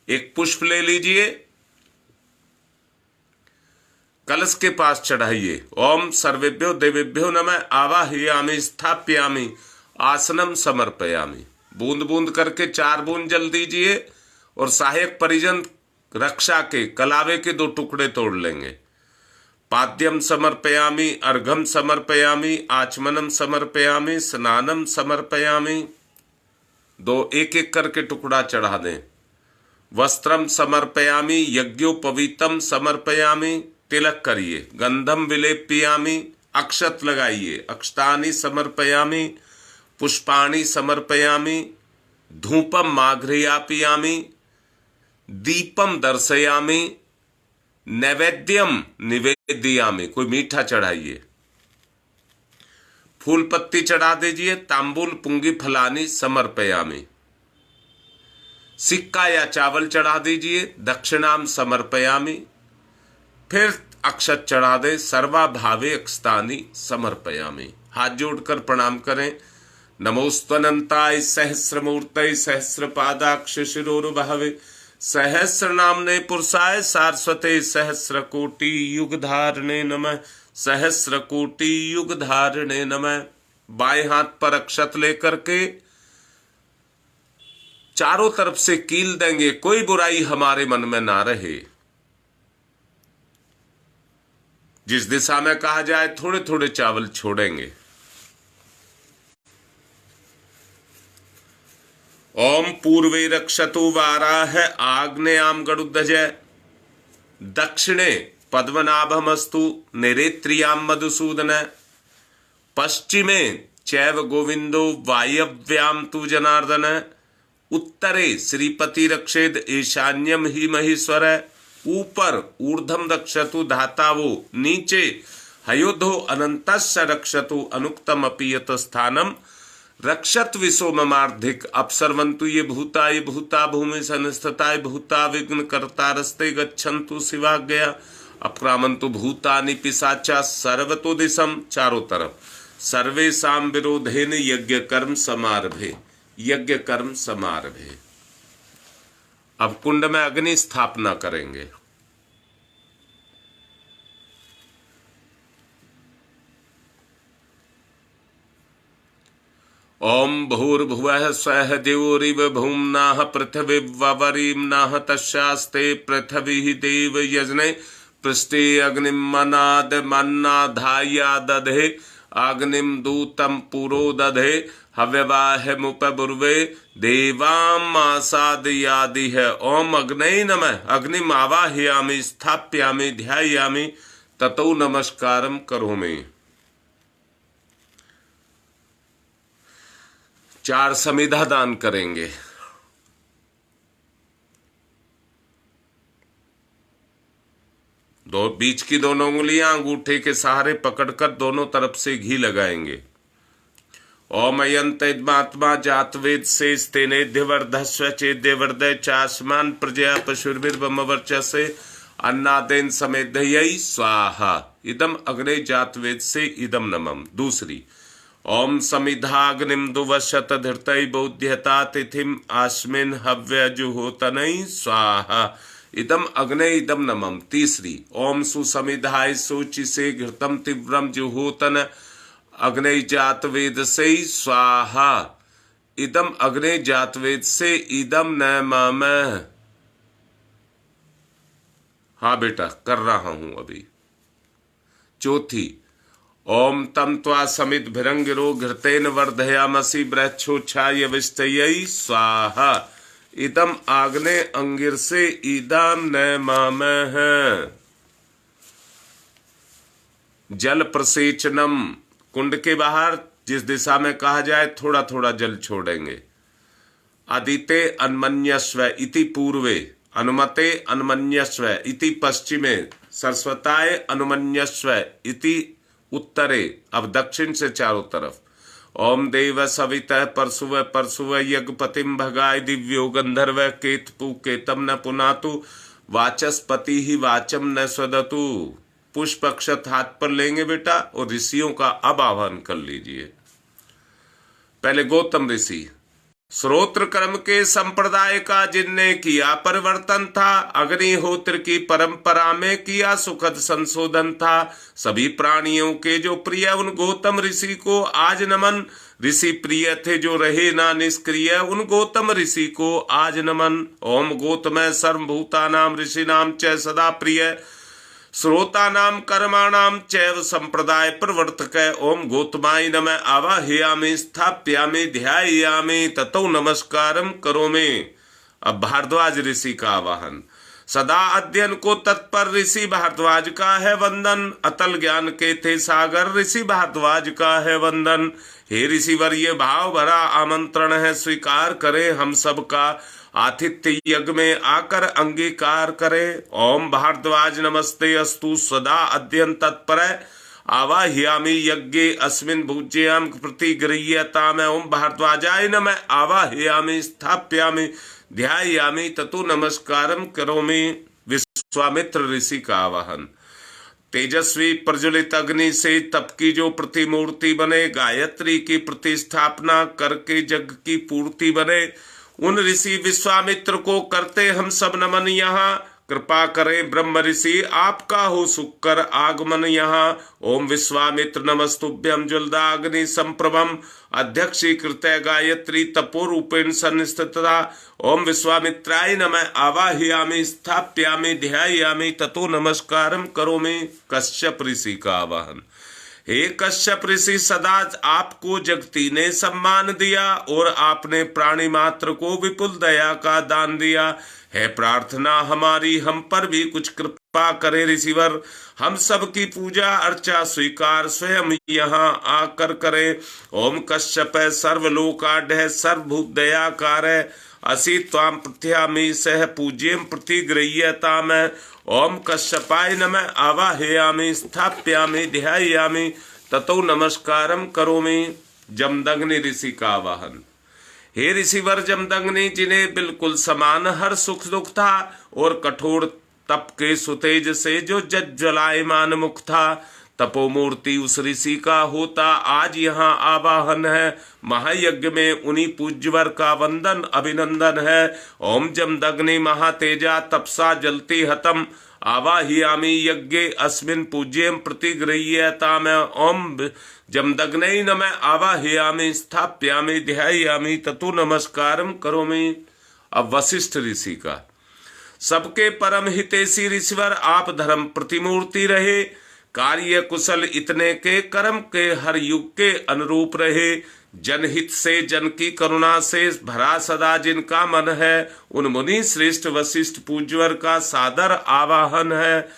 एक पुष्प ले लीजिए, कलश के पास चढ़ाइए। ओम सर्वेभ्यो देवेभ्यो नमः। आवाहयामि स्थाप्यामि आसनम समर्पयामि। बूंद बूंद करके 4 बूंद जल दीजिए और सहायक परिजन रक्षा के कलावे के 2 टुकड़े तोड़ लेंगे। पाद्यम समर्पयामि अर्घम समर्पयामि आचमनम समर्पयामि स्नानम समर्पयामि। 2 एक एक करके टुकड़ा चढ़ा दें। वस्त्रम समर्पयामि यज्ञोपवीतम समर्पयामि। तिलक करिए। गंधम विलेप्यामि अक्षत लगाइए। अक्षतानि समर्पयामि पुष्पाणि समर्पयामि। धूपम माघ्रयापयामि दीपम दर्शयामि। नैवेद्यम निवेदयामि। कोई मीठा चढ़ाइए। फूल पत्ती चढ़ा दीजिए। तांबूल पुंगी फलानी समर्पयामि। सिक्का या चावल चढ़ा दीजिए। दक्षिणाम समर्पयामि। फिर अक्षत चढ़ा दे। सर्वा भावे अक्षतानि समर्पयामि। हाथ जोड़कर प्रणाम करें। नमोस्तनंताय सहस्रमूर्तये सहस्रपादाक्ष शिरोरुभवे सहस्रनाम्ने पुरुषाय सारस्वते सहस्रकोटि युगधारिणे नमः। सहस्रकोटि युगधारिणे नमः। बाएं हाथ पर अक्षत लेकर के चारों तरफ से कील देंगे। कोई बुराई हमारे मन में ना रहे। जिस दिशा में कहा जाए थोड़े थोड़े चावल छोड़ेंगे। ओम पूर्वे रक्षतु वाराह आग्नेयाम गरुडध्वज दक्षिणे पद्मनाभमस्तु निरेत्रियाम मधुसूदन पश्चिमे चैव गोविंदो वायव्याम तु जनार्दन उत्तरे श्रीपति रक्षेद ईशान्यम ही महेश्वर। ऊपर ऊर्ध्वम रक्षतु धातावो नीचे हयोधो अनंतस्य रक्षतु अनुक्तम अपि यत स्थानम रक्षत विशो ममार्धिक अपसर्वन्तु ये भूता भूमि संस्थिताय भूता विघ्न कर्तारस्ते गच्छन्तु शिवाज्ञया अपक्रामन्तु भूतानि पिशाचा सर्वतो दिशम। चारों तरफ सर्वेषां विरोधेन यज्ञ कर्म समारभे। यज्ञ कर्म समारभे। अब कुंड में अग्नि स्थापना करेंगे। ओम भूर्भुवः स्वः द्यौरिव भूम्नाः पृथिवीवरीम्नाः तस्यास्ते पृथिवी देव यजने पृष्ठे अग्निं मन्नाधाया दधे अग्निं दूतं पुरो दधे हव्यवाहमुपबुर्वे देवामासादयादिह। ओम अग्नये नमः। अग्निम आवाहयामि स्थाप्यामि ध्यायामि ततो नमस्कारम करोमि। 4 समिधा दान करेंगे। बीच की दोनों उंगलियां अंगूठे के सहारे पकड़कर दोनों तरफ से घी लगाएंगे। ओम अयंतमात्मा जातवेद से स्तेनेध्यवर्धस्व चेद्यवर्धय चास्मान प्रजया पशुर्भिर्ब्रह्मवर्चसे अन्नादेन समेधयई स्वाहा। इदम अग्ने जातवेद से इदम नमम। दूसरी, ओम समिधाग्निम दुवशत धृतय बौध्यता तिथिम आस्मिन हव्यजुहोतनई स्वाहा। इदम अग्ने इदम नमम। तीसरी, ओम सुसमिधाय सूचि से घृतम तीव्रम जुहोतन अग्ने जातवेद से स्वाहा। इदम अग्ने जातवेद से इदम नमम। हाँ बेटा, कर रहा हूं अभी। चौथी, ओम तम त्वा समित भिरंगिरो घृतेन वर्धयामसि ब्रह्मोच्छाय विस्तयई स्वाहा। इदम आग्ने अंगिर से इदम नमः। जल प्रसेचनम, कुंड के बाहर जिस दिशा में कहा जाए थोड़ा थोड़ा जल छोड़ेंगे। आदिते अन्मन्यस्व इति पूर्वे, अनुमते अन्मन्यस्व इति पश्चिमे, सरस्वताय अनुमन्यस्व इति उत्तरे। अब दक्षिण से चारों तरफ। ओम देव सवितः परशुव परशुव यज्ञपतिम भगाय दिव्यो गंधर्व केतपु केतम न पुनातु वाचस्पति ही वाचम न स्वदतु। पुष्प अक्षत हाथ पर लेंगे बेटा और ऋषियों का अब आह्वान कर लीजिए। पहले गौतम ऋषि, श्रोत्र कर्म के संप्रदाय का जिनने किया परिवर्तन था, अग्निहोत्र की परंपरा में किया सुखद संशोधन था। सभी प्राणियों के जो प्रिय उन गौतम ऋषि को आज नमन। ऋषि प्रिय थे जो रहे ना निष्क्रिय, उन गौतम ऋषि को आज नमन। ओम गौतम सर्वभूतानाम ऋषिनाम च सदा प्रिय श्रोतानाम कर्माणाम चैव संप्रदाय प्रवर्तक। ओम गौतमाय नमः आवाहयामि स्थाप्यामि ध्यायामि ततो नमस्कारम करोमि। अब भारद्वाज ऋषि का आवाहन। सदा अध्ययन को तत्पर ऋषि भारद्वाज का है वंदन। अतल ज्ञान के थे सागर ऋषि भारद्वाज का है वंदन। हे ऋषिवर, ये भाव भरा आमंत्रण है, स्वीकार करें हम सबका। आतिथ्य यज्ञ में आकर अंगीकार करे। ओम भारद्वाज नमस्ते अस्तु सदा अध्ययन तत्पर आवाहयामि यज्ञे अस्मिन् भुज्याम प्रतिगृह्यताम। ओम भारद्वाजाय नमः आवाहयामि स्थाप्यामि ध्यायामि ततो नमस्कारम करोमि। विश्वामित्र ऋषि का आवाहन। तेजस्वी प्रज्वलित अग्नि से तप की जो प्रतिमूर्ति बने, गायत्री की प्रतिस्थापना करके जग की पूर्ति बने, उन ऋषि विश्वामित्र को करते हम सब नमन। यहाँ कृपा करें ब्रह्म ऋषि, आपका हो सुकर आगमन यहाँ। ओम विश्वामित्र नमस्तुभ्यम ज्वलदाग्नि संप्रभम अध्यक्षीकृत गायत्री तपोरूपेण संस्थिता। ओम विश्वामित्राय नमः आवाहयामि स्थाप्यामि ध्यायामि ततो नमस्कारम करोमि। कश्यप ऋषि का आवाहन। हे कश्यप ऋषि, सदा आपको जगती ने सम्मान दिया और आपने प्राणी मात्र को विपुल दया का दान दिया। है प्रार्थना हमारी, हम पर भी कुछ कृपा करे ऋषिवर। हम सब की पूजा अर्चा स्वीकार स्वयं यहाँ आकर करे। ओम कश्यप सर्वलोकाढ्य सर्वभूत दयाकार असि त्वाम प्रत्यामि सह पूज्यम प्रतिगृह्यताम। ओम कश्यपाय नमः आवाहयामि स्थाप्यामि ध्यायामि ततो नमस्कारम करोमि। जमदग्नि ऋषि का आवाहन। हे ऋषिवर जमदग्नि, जिन्हें बिल्कुल समान हर सुख दुख था और कठोर तप के सुतेज से जो जज्वलायमान मुख था, तपोमूर्ति उस ऋषि का होता आज यहाँ आवाहन है। महायज्ञ में उन्हीं पूज्यवर का वंदन अभिनंदन है। ओम जमदग्नि महातेजा तपसा जलती हतम आवाहयामि यज्ञे अस्मिन् पूज्यं प्रतिगृह्यताम ओम जमदग्नै नमः आवाहयामि स्थाप्यामि ध्यायामि ततो नमस्कारम करोमि। अब वशिष्ठ ऋषि का, सबके परम हितैषी ऋषिवर आप धर्म प्रतिमूर्ति रहे, कार्य कुशल इतने के कर्म के हर युग के अनुरूप रहे, जनहित से जन की करुणा से भरा सदा जिनका मन है, उन मुनि श्रेष्ठ वशिष्ठ पूज्यवर का सादर आवाहन है।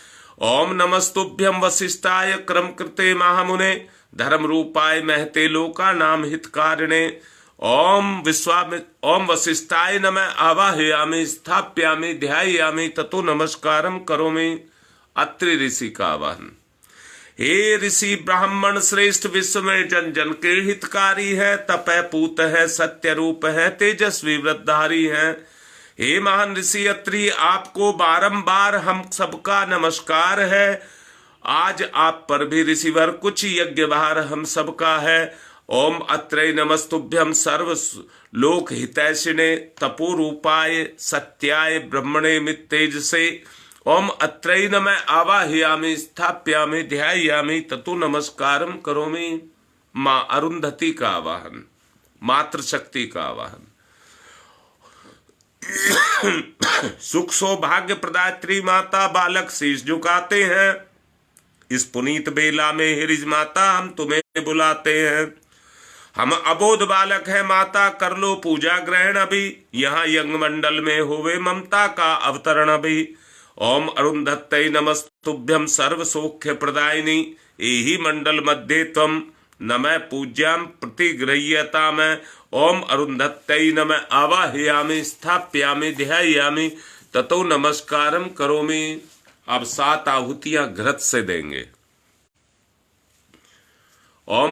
ओम नमस्तुभ्यम वशिष्ठाय क्रम कृते महामुने धर्म रूपाय महते लोका नाम हितकारिणे। ओम वशिष्ठाय नमः आवाहयामि स्थाप्यामि ध्यायामि ततो नमस्कारम करोमि। अत्रि ऋषि का आवाहन, हे ऋषि ब्राह्मण श्रेष्ठ विश्व में जन जन के हितकारी है, तपय पूत है, सत्य रूप है, तेजस्वी व्रतधारी है। हे महान ऋषि अत्रि, आपको बारंबार हम सबका नमस्कार है। आज आप पर भी ऋषिवर कुछ यज्ञ भार हम सबका है। ओम अत्रै नमस्तुभ्यम सर्व लोक हितैषिणे तपो रूपाय सत्याय ब्रह्मणे मित तेज से। ओम अत्रै नमः आवाहयामि स्थाप्यामि ध्यायामि ततो नमस्कारम करोमि। मां अरुंधति का आवाहन, मातृशक्ति का आवाहन। सुख सौभाग्य प्रदात्री माता बालक शीश झुकाते हैं, इस पुनीत बेला में हिरिज माता हम तुम्हें बुलाते हैं। हम अबोध बालक है माता, कर लो पूजा ग्रहण अभी, यहाँ यज्ञ मंडल में होवे ममता का अवतरण अभी। ओम अरुंधत्तै नमस्तुभ्यम सर्व सौख्य प्रदायिनी, एहि मंडल मध्ये त्वम नमः पूज्याम प्रतिगृह्यताम। ओम अरुंधत्तै नमः आवाहयामि स्थाप्यामि ध्यायामि ततो नमस्कारम करोमि। अब 7 आहुतियां घृत से देंगे। ओम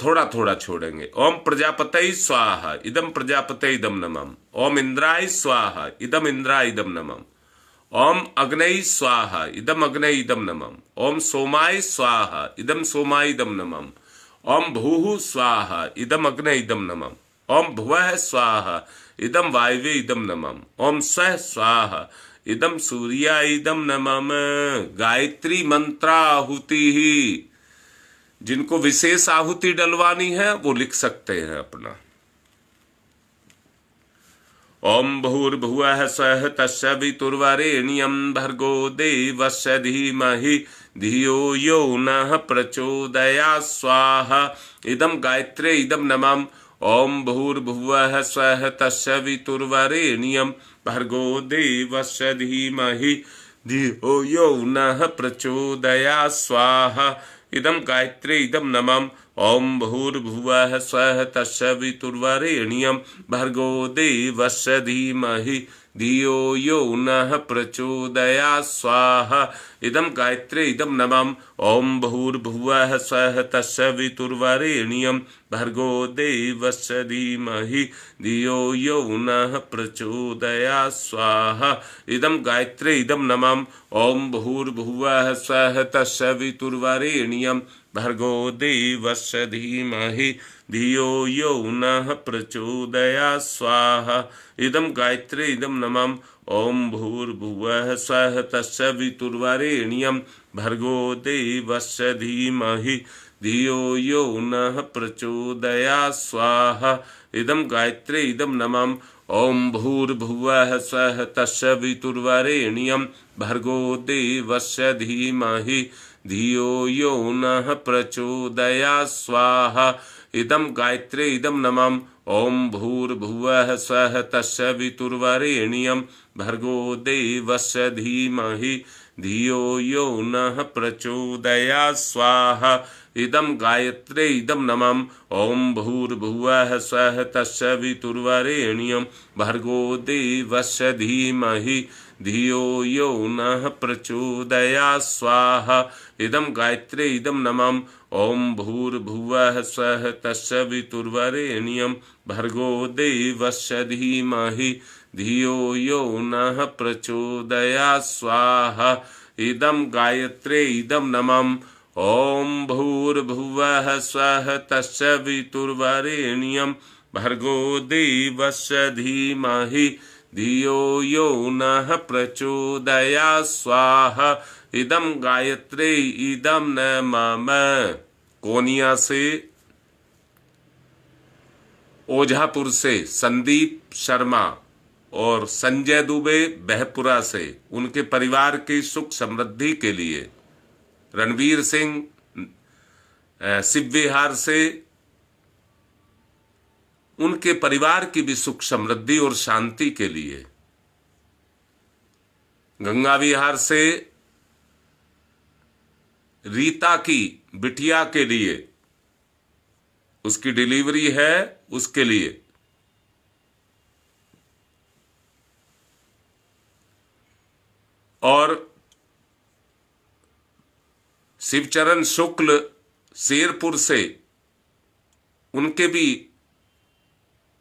थोड़ा थोड़ा छोड़ेंगे। ओम प्रजापतये स्वाहा इदम प्रजापतये इदम नमः। ओम इंद्राय स्वाहा इदम इंद्राय इदम नमः। ओम अग्नये स्वाहा इदम अग्नये इदम नमः। ओम सोमाय स्वाहा इदम सोमाय इदम नमः। ओम भूः स्वाहा इदम अग्नये इदम नमः। ओम भुवः स्वाहा इदम वायवे इदम नमः। ओम स्वः स्वाहा इदम सूर्याय इदम नमः। गायत्री मंत्राहुति ही, जिनको विशेष आहुति डलवानी है वो लिख सकते हैं अपना। ओम भूर्भुवः स्वः तस्य वितुर्वरेण्यं भर्गो देवस्य धीमहि धियो यो नः प्रचोदयात् स्वाहा। इदम गायत्रे इदम नमः। ओम भूर्भुवः स्वः तस्य वितुर्वरेण्यं भर्गो देवस्य धीमहि धियो यो नः प्रचोदयात् स्वाहा। इदम गायत्रे इदम नमः। ओम भूर्भुवः स्वः तस्य वितुर्वरेण्यं भर्गो देवस्य धीमहि धियो यो नः प्रचोदयात् स्वाहा। इदम गायत्रे इदम नमः। ओम भूर्भुवः स्वः तस्य वितुर्वरेण्यं भर्गो देवस्य धीमहि धियो यो नः प्रचोदयात् स्वाहा। इदम गायत्रे इदम नमः। ओम भूर्भुवः स्वः तस्य वितुर्वरेण्यं भर्गो देवस्य धीमहि धियो यो नः प्रचोदयात् स्वाहा। इदम गायत्रे इदम नमः। ओम भूर्भुवः स्वः तस्य वितुर्वरेण्यं भर्गो देवस्य धीमहि धियो यो नः प्रचोदयात् स्वाहा। इदम गायत्रे इदम नमः। ओम भूर्भुवः स्वः तस्य वितुर्वरेण्यं भर्गो देवस्य धीमहि धियो यो नः प्रचोदयात् स्वाहा। इदम गायत्रे इदम नमः। ओम भूर्भुवः स्वः तस्य वितुर्वरेण्यं भर्गो देवस्य धीमहि धियो यो नः प्रचोदयात् स्वाहा। इदम गायत्रे इदम नमः। ओम भूर्भुवः स्वः तस्य वितुर्वरेण्यं भर्गो देवस्य धीमहि धियो यो नः प्रचोदयात् स्वाहा। इदम गायत्रे इदम नमः। ओम भूर्भुवः स्वः तस्य वितुर्वरेण्यं भर्गो देवस्य धीमहि धियो यो नः प्रचोदयात् स्वाहा। इदम गायत्रे इदम नमः। ओम भूर्भुवः स्वः तस्य वितुर्वरेण्यं भर्गो देवस्य धीमहि धियो यो नः प्रचोदयात् स्वाहा इदम गायत्रे इदम न मम। कोनिया से, ओझापुर से संदीप शर्मा और संजय दुबे बहपुरा से उनके परिवार की सुख समृद्धि के लिए, रणवीर सिंह शिवविहार से उनके परिवार की भी सुख समृद्धि और शांति के लिए, गंगा विहार से रीता की बिटिया के लिए, उसकी डिलीवरी है उसके लिए, और शिवचरण शुक्ल शेरपुर से उनके भी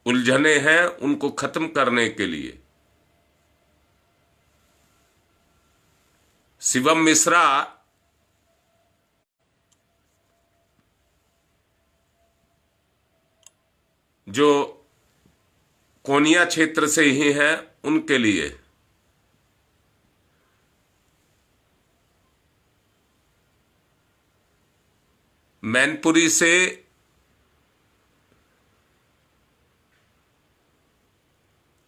उलझने हैं, उनको खत्म करने के लिए, शिवम मिश्रा जो कोनिया क्षेत्र से ही हैं उनके लिए, मैनपुरी से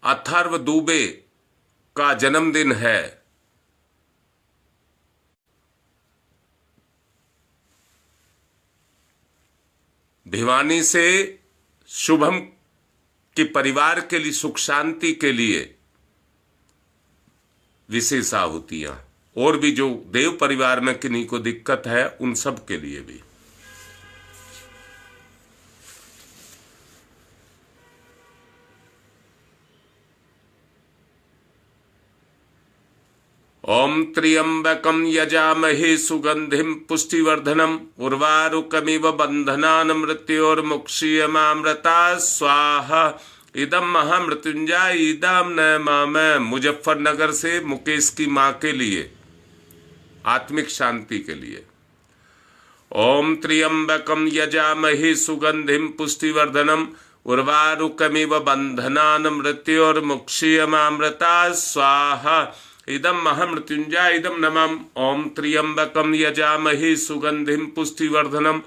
अथर्व दुबे का जन्मदिन है, भिवानी से शुभम के परिवार के लिए सुख शांति के लिए विशेष आहुतियां, और भी जो देव परिवार में किन्हीं को दिक्कत है उन सब के लिए भी। ओम त्र्यंबकं यजामहे सुगंधिं पुष्टिवर्धनम् उर्वारुकमिव बंधनान् मृत्योर्मुक्षीयमामृतात् स्वाहा इदम महामृत्युंजय इदम न मम। मुजफ्फरनगर से मुकेश की मां के लिए आत्मिक शांति के लिए। ओम त्र्यंबकं यजामहे सुगंधिं पुष्टिवर्धनम् उर्वारुकमिव बंधनान् मृत्योर्मुक्षीयमामृतात् स्वाहा इदम महामृत्युंजय इदम नमः। ओम त्र्यंबकं यजामहे सुगंधिं पुष्टिवर्धनम्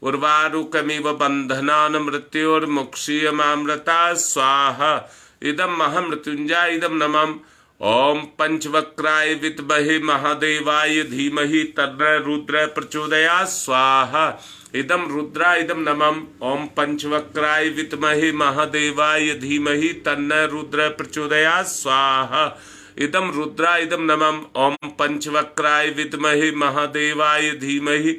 उर्वारुकमिव बंधनान् मृत्योर्मुक्षीयमामृतात् स्वाहा इदम महामृत्युंजय इदम नमः। ओम पंचवक्राय विद्महे महादेवाय धीमहि तन्नो रुद्र प्रचोदयात् स्वाहा इदम रुद्रा इदम नमः। ओम पंचवक्राय विद्महे महादेवाय धीमहि तन्नो रुद्र प्रचोदयात् स्वाहा इदम रुद्रा इदम नमः। ओम पंचवक्राय विद्महे महादेवाय धीमहि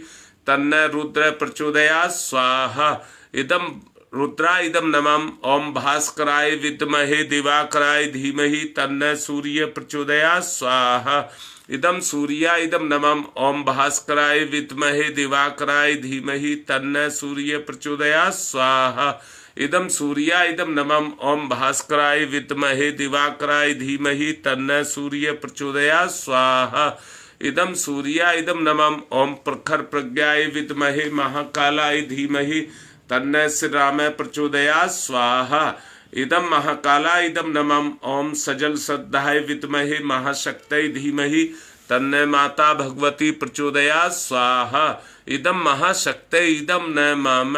तन्नो रुद्र प्रचोदयात् स्वाहा इदम रुद्रा इदम नमः। ओम भास्कराय विद्महे दिवाकराय धीमहि तन्नो सूर्य प्रचोदयात् स्वाहा इदम सूर्या इदम नमः। ओम भास्कराय विद्महे दिवाकराय धीमहि तन्नो सूर्य प्रचोदयात् स्वाहा इदम सूर्या इदम नमः। ओम भास्कराय विद्महे दिवाकराय धीमहि तन्नो सूर्य प्रचोदयात् स्वाहा इदम सूर्या इदम नमः। ओम प्रखर प्रज्ञाय विद्महे महाकालाय धीमहि तन्नो श्रीराम प्रचोदयात् स्वाहा इदम महाकाला इदम नमः। ओम सजल श्रद्धाय विद्महे महाशक्तये धीमहि तन्नो माता भगवती प्रचोदयात् स्वाहा इदम महाशक्तये इदम न मम।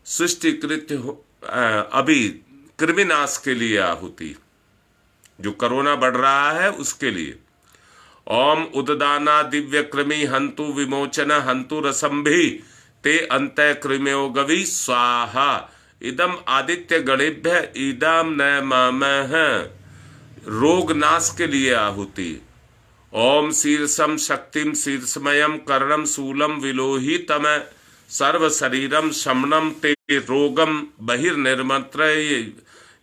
सृष्टिकृत अभी कृमिनाश के लिए आहुति, जो कोरोना बढ़ रहा है उसके लिए। ओम उददाना दिव्य कृमि हंतु विमोचन हंतु रसंभि ते अंत कृम्यो गवि स्वाहा इदम आदित्य गणेभ्य इदम न मम। रोग नाश के लिए आहुति। ओम शीर्षम शक्तिम शीर्षमयम कर्णम शूलम विलोहितम सर्व शरीरम शमनम ते रोगम बहिर्निर्मत्र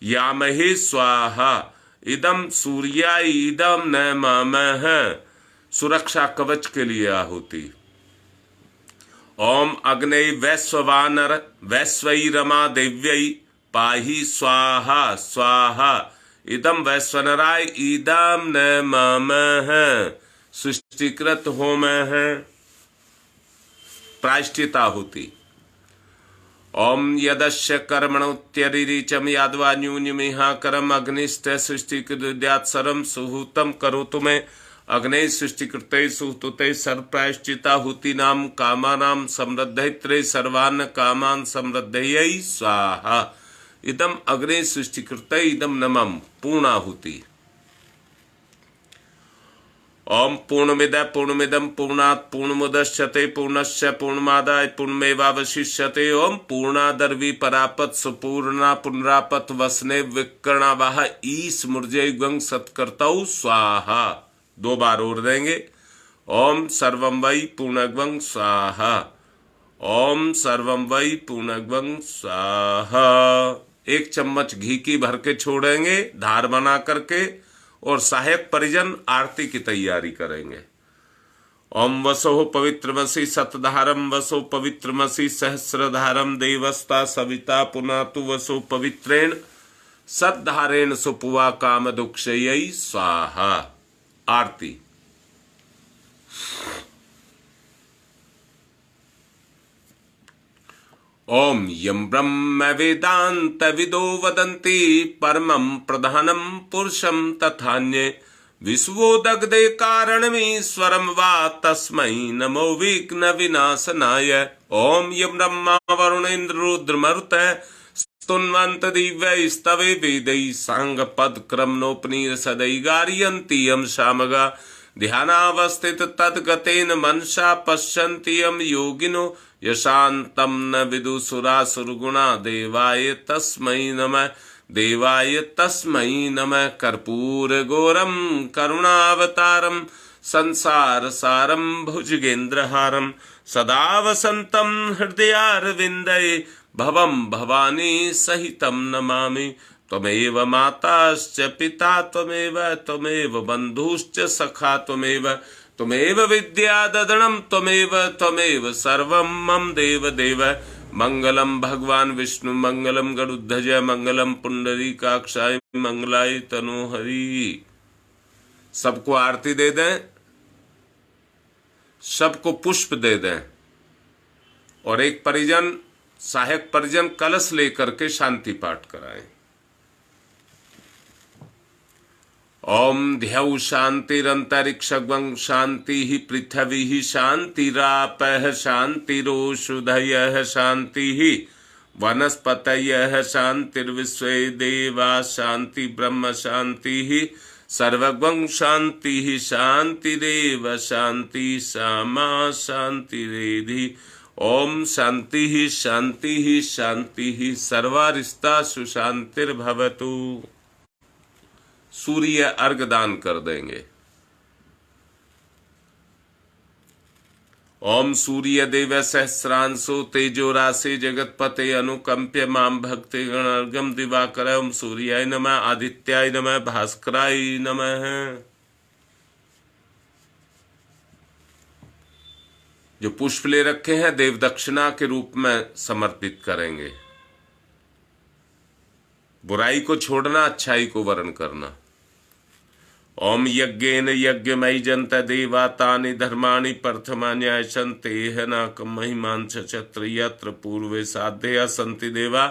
यामहे स्वाहा इदम सूर्याय इदम न मम। सुरक्षा कवच के लिए आहुति। ओम अग्नये वैश्ववानर वैश्वई रमा देव्यै पाहि स्वाहा स्वाहा इदम वैश्वनराय इदम न मम। सृष्टिकृत होम है। प्रायश्चित आहुति। ओम यदस्य कर्मणोत्यरिचम यादवा न्यूनमिहा करम अग्निस्थ सृष्टिकृद्यात् सरम सुहूतम करोतु मे अग्ने सृष्टिकृते सुहूते सर्वप्रायश्चिता हुतीनाम कामानाम समृद्धैत्रे सर्वान् कामान् समृद्धयै स्वाहा। इदम अग्ने सृष्टिकृते इदम नमम पूर्णाहुति। ओम पूर्णमिदः पूर्णमिदं पूर्णात् पूर्णमुदच्यते पूर्णस्य पूर्णमादाय पूर्णमेवावशिष्यते। ओम पूर्णादर्वी परापत सुपूर्णा पुनरापत वसने विकर्णावाह ईस मूर्जयं सत्कर्तौ स्वाहा। 2 बार और देंगे। ओम सर्वं वै पूर्णग्वं स्वाहा। ओम सर्वं वै पूर्णग्वं स्वाहा। 1 चम्मच घी की भर के छोड़ेंगे धार बना करके, और सहायक परिजन आरती की तैयारी करेंगे। ओम वसो पवित्रमसि सतधारम वसो पवित्रमसि सहस्रधारम देवस्ता सविता पुनातु वसो पवित्रेण सद्धारेण सुपुवा काम दुक्षयै स्वाहा। आरती। ओम यम ब्रह्म वेदांत विदो वदन्ति परमं प्रधानं पुरुषं तथान्ये विश्वोदग्धे कारणमीश्वरं वा तस्मै नमो विघ्न विनाशनाय। ओम यम ब्रह्मा वरुणेन्द्र रुद्रमरुतः स्तुन्वन्त दिव्यैस्तवे वेदैः सांगपदक्रमणोपनिषदै गारयन्ति यं सामगा ध्यानावस्थित तद्गतेन मनसा पश्यन्ति यं योगिनो यशान्तं न विदुसुरासुरगुणा देवाय तस्मै नमः। देवाय तस्मै नमः। कर्पूरगौरं करुणावतारं संसारसारं भुजगेन्द्रहारं सदा वसन्तं हृदयारविन्दे भवं भवानी सहितं नमामि। त्वमेव माताश्च पिता त्वमेव बन्धुश्च सखा त्वमेव विद्याददनं त्वमेव सर्वं मम देव। मंगलम भगवान विष्णु मंगलम गरुध्वज मंगलम पुंडरीकाक्षाय मंगलाय तनोहरि। सबको आरती दे दें, सबको पुष्प दे दें, और एक परिजन सहायक परिजन कलश लेकर के शांति पाठ कराएं। ओम ध्यौ शांतिरंतरिक्षं शांति पृथ्वी शांतिरापः शांतिरोषधयः शांति वनस्पतयः शांतिर्विश्वे देवा शांति ब्रह्म शांति सर्वगं शांति शांतिरेव शांति सामा शांतिरेधि। ओम शांति शांति शांति सर्वारिष्टा सुशांतिर्भवतु। सूर्य अर्घ दान कर देंगे। ओम सूर्य देव सहस्रांशो तेजो राशि जगतपते अनुकंप्य माम भक्ति गणर्गम दिवाकर। ओम सूर्याय नमः आदित्याय नमः भास्कराय नमः। जो पुष्प ले रखे हैं देव दक्षिणा के रूप में समर्पित करेंगे। बुराई को छोड़ना, अच्छाई को वर्ण करना। ओम यज्ञेन यज्ञमयी जंत देवा तानि धर्माणि प्रथमान्यायसन्ते नाकं महिमांश चत्र यत्र पूर्वे साध्या सन्ति देवा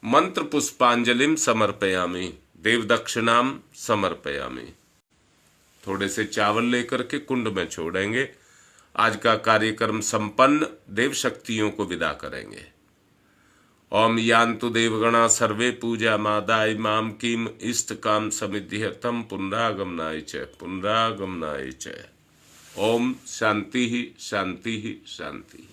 मंत्र पुष्पांजलिम समर्पयामि। देव दक्षिणाम समर्पयामि। थोड़े से चावल लेकर के कुंड में छोड़ेंगे। आज का कार्यक्रम संपन्न। देव शक्तियों को विदा करेंगे। ओम यान्तु देवगणा सर्वे पूजा मादाय माम किम इष्ट काम समिध्यर्थम पुनरागमनाय च। ओम शांति शांति शांति।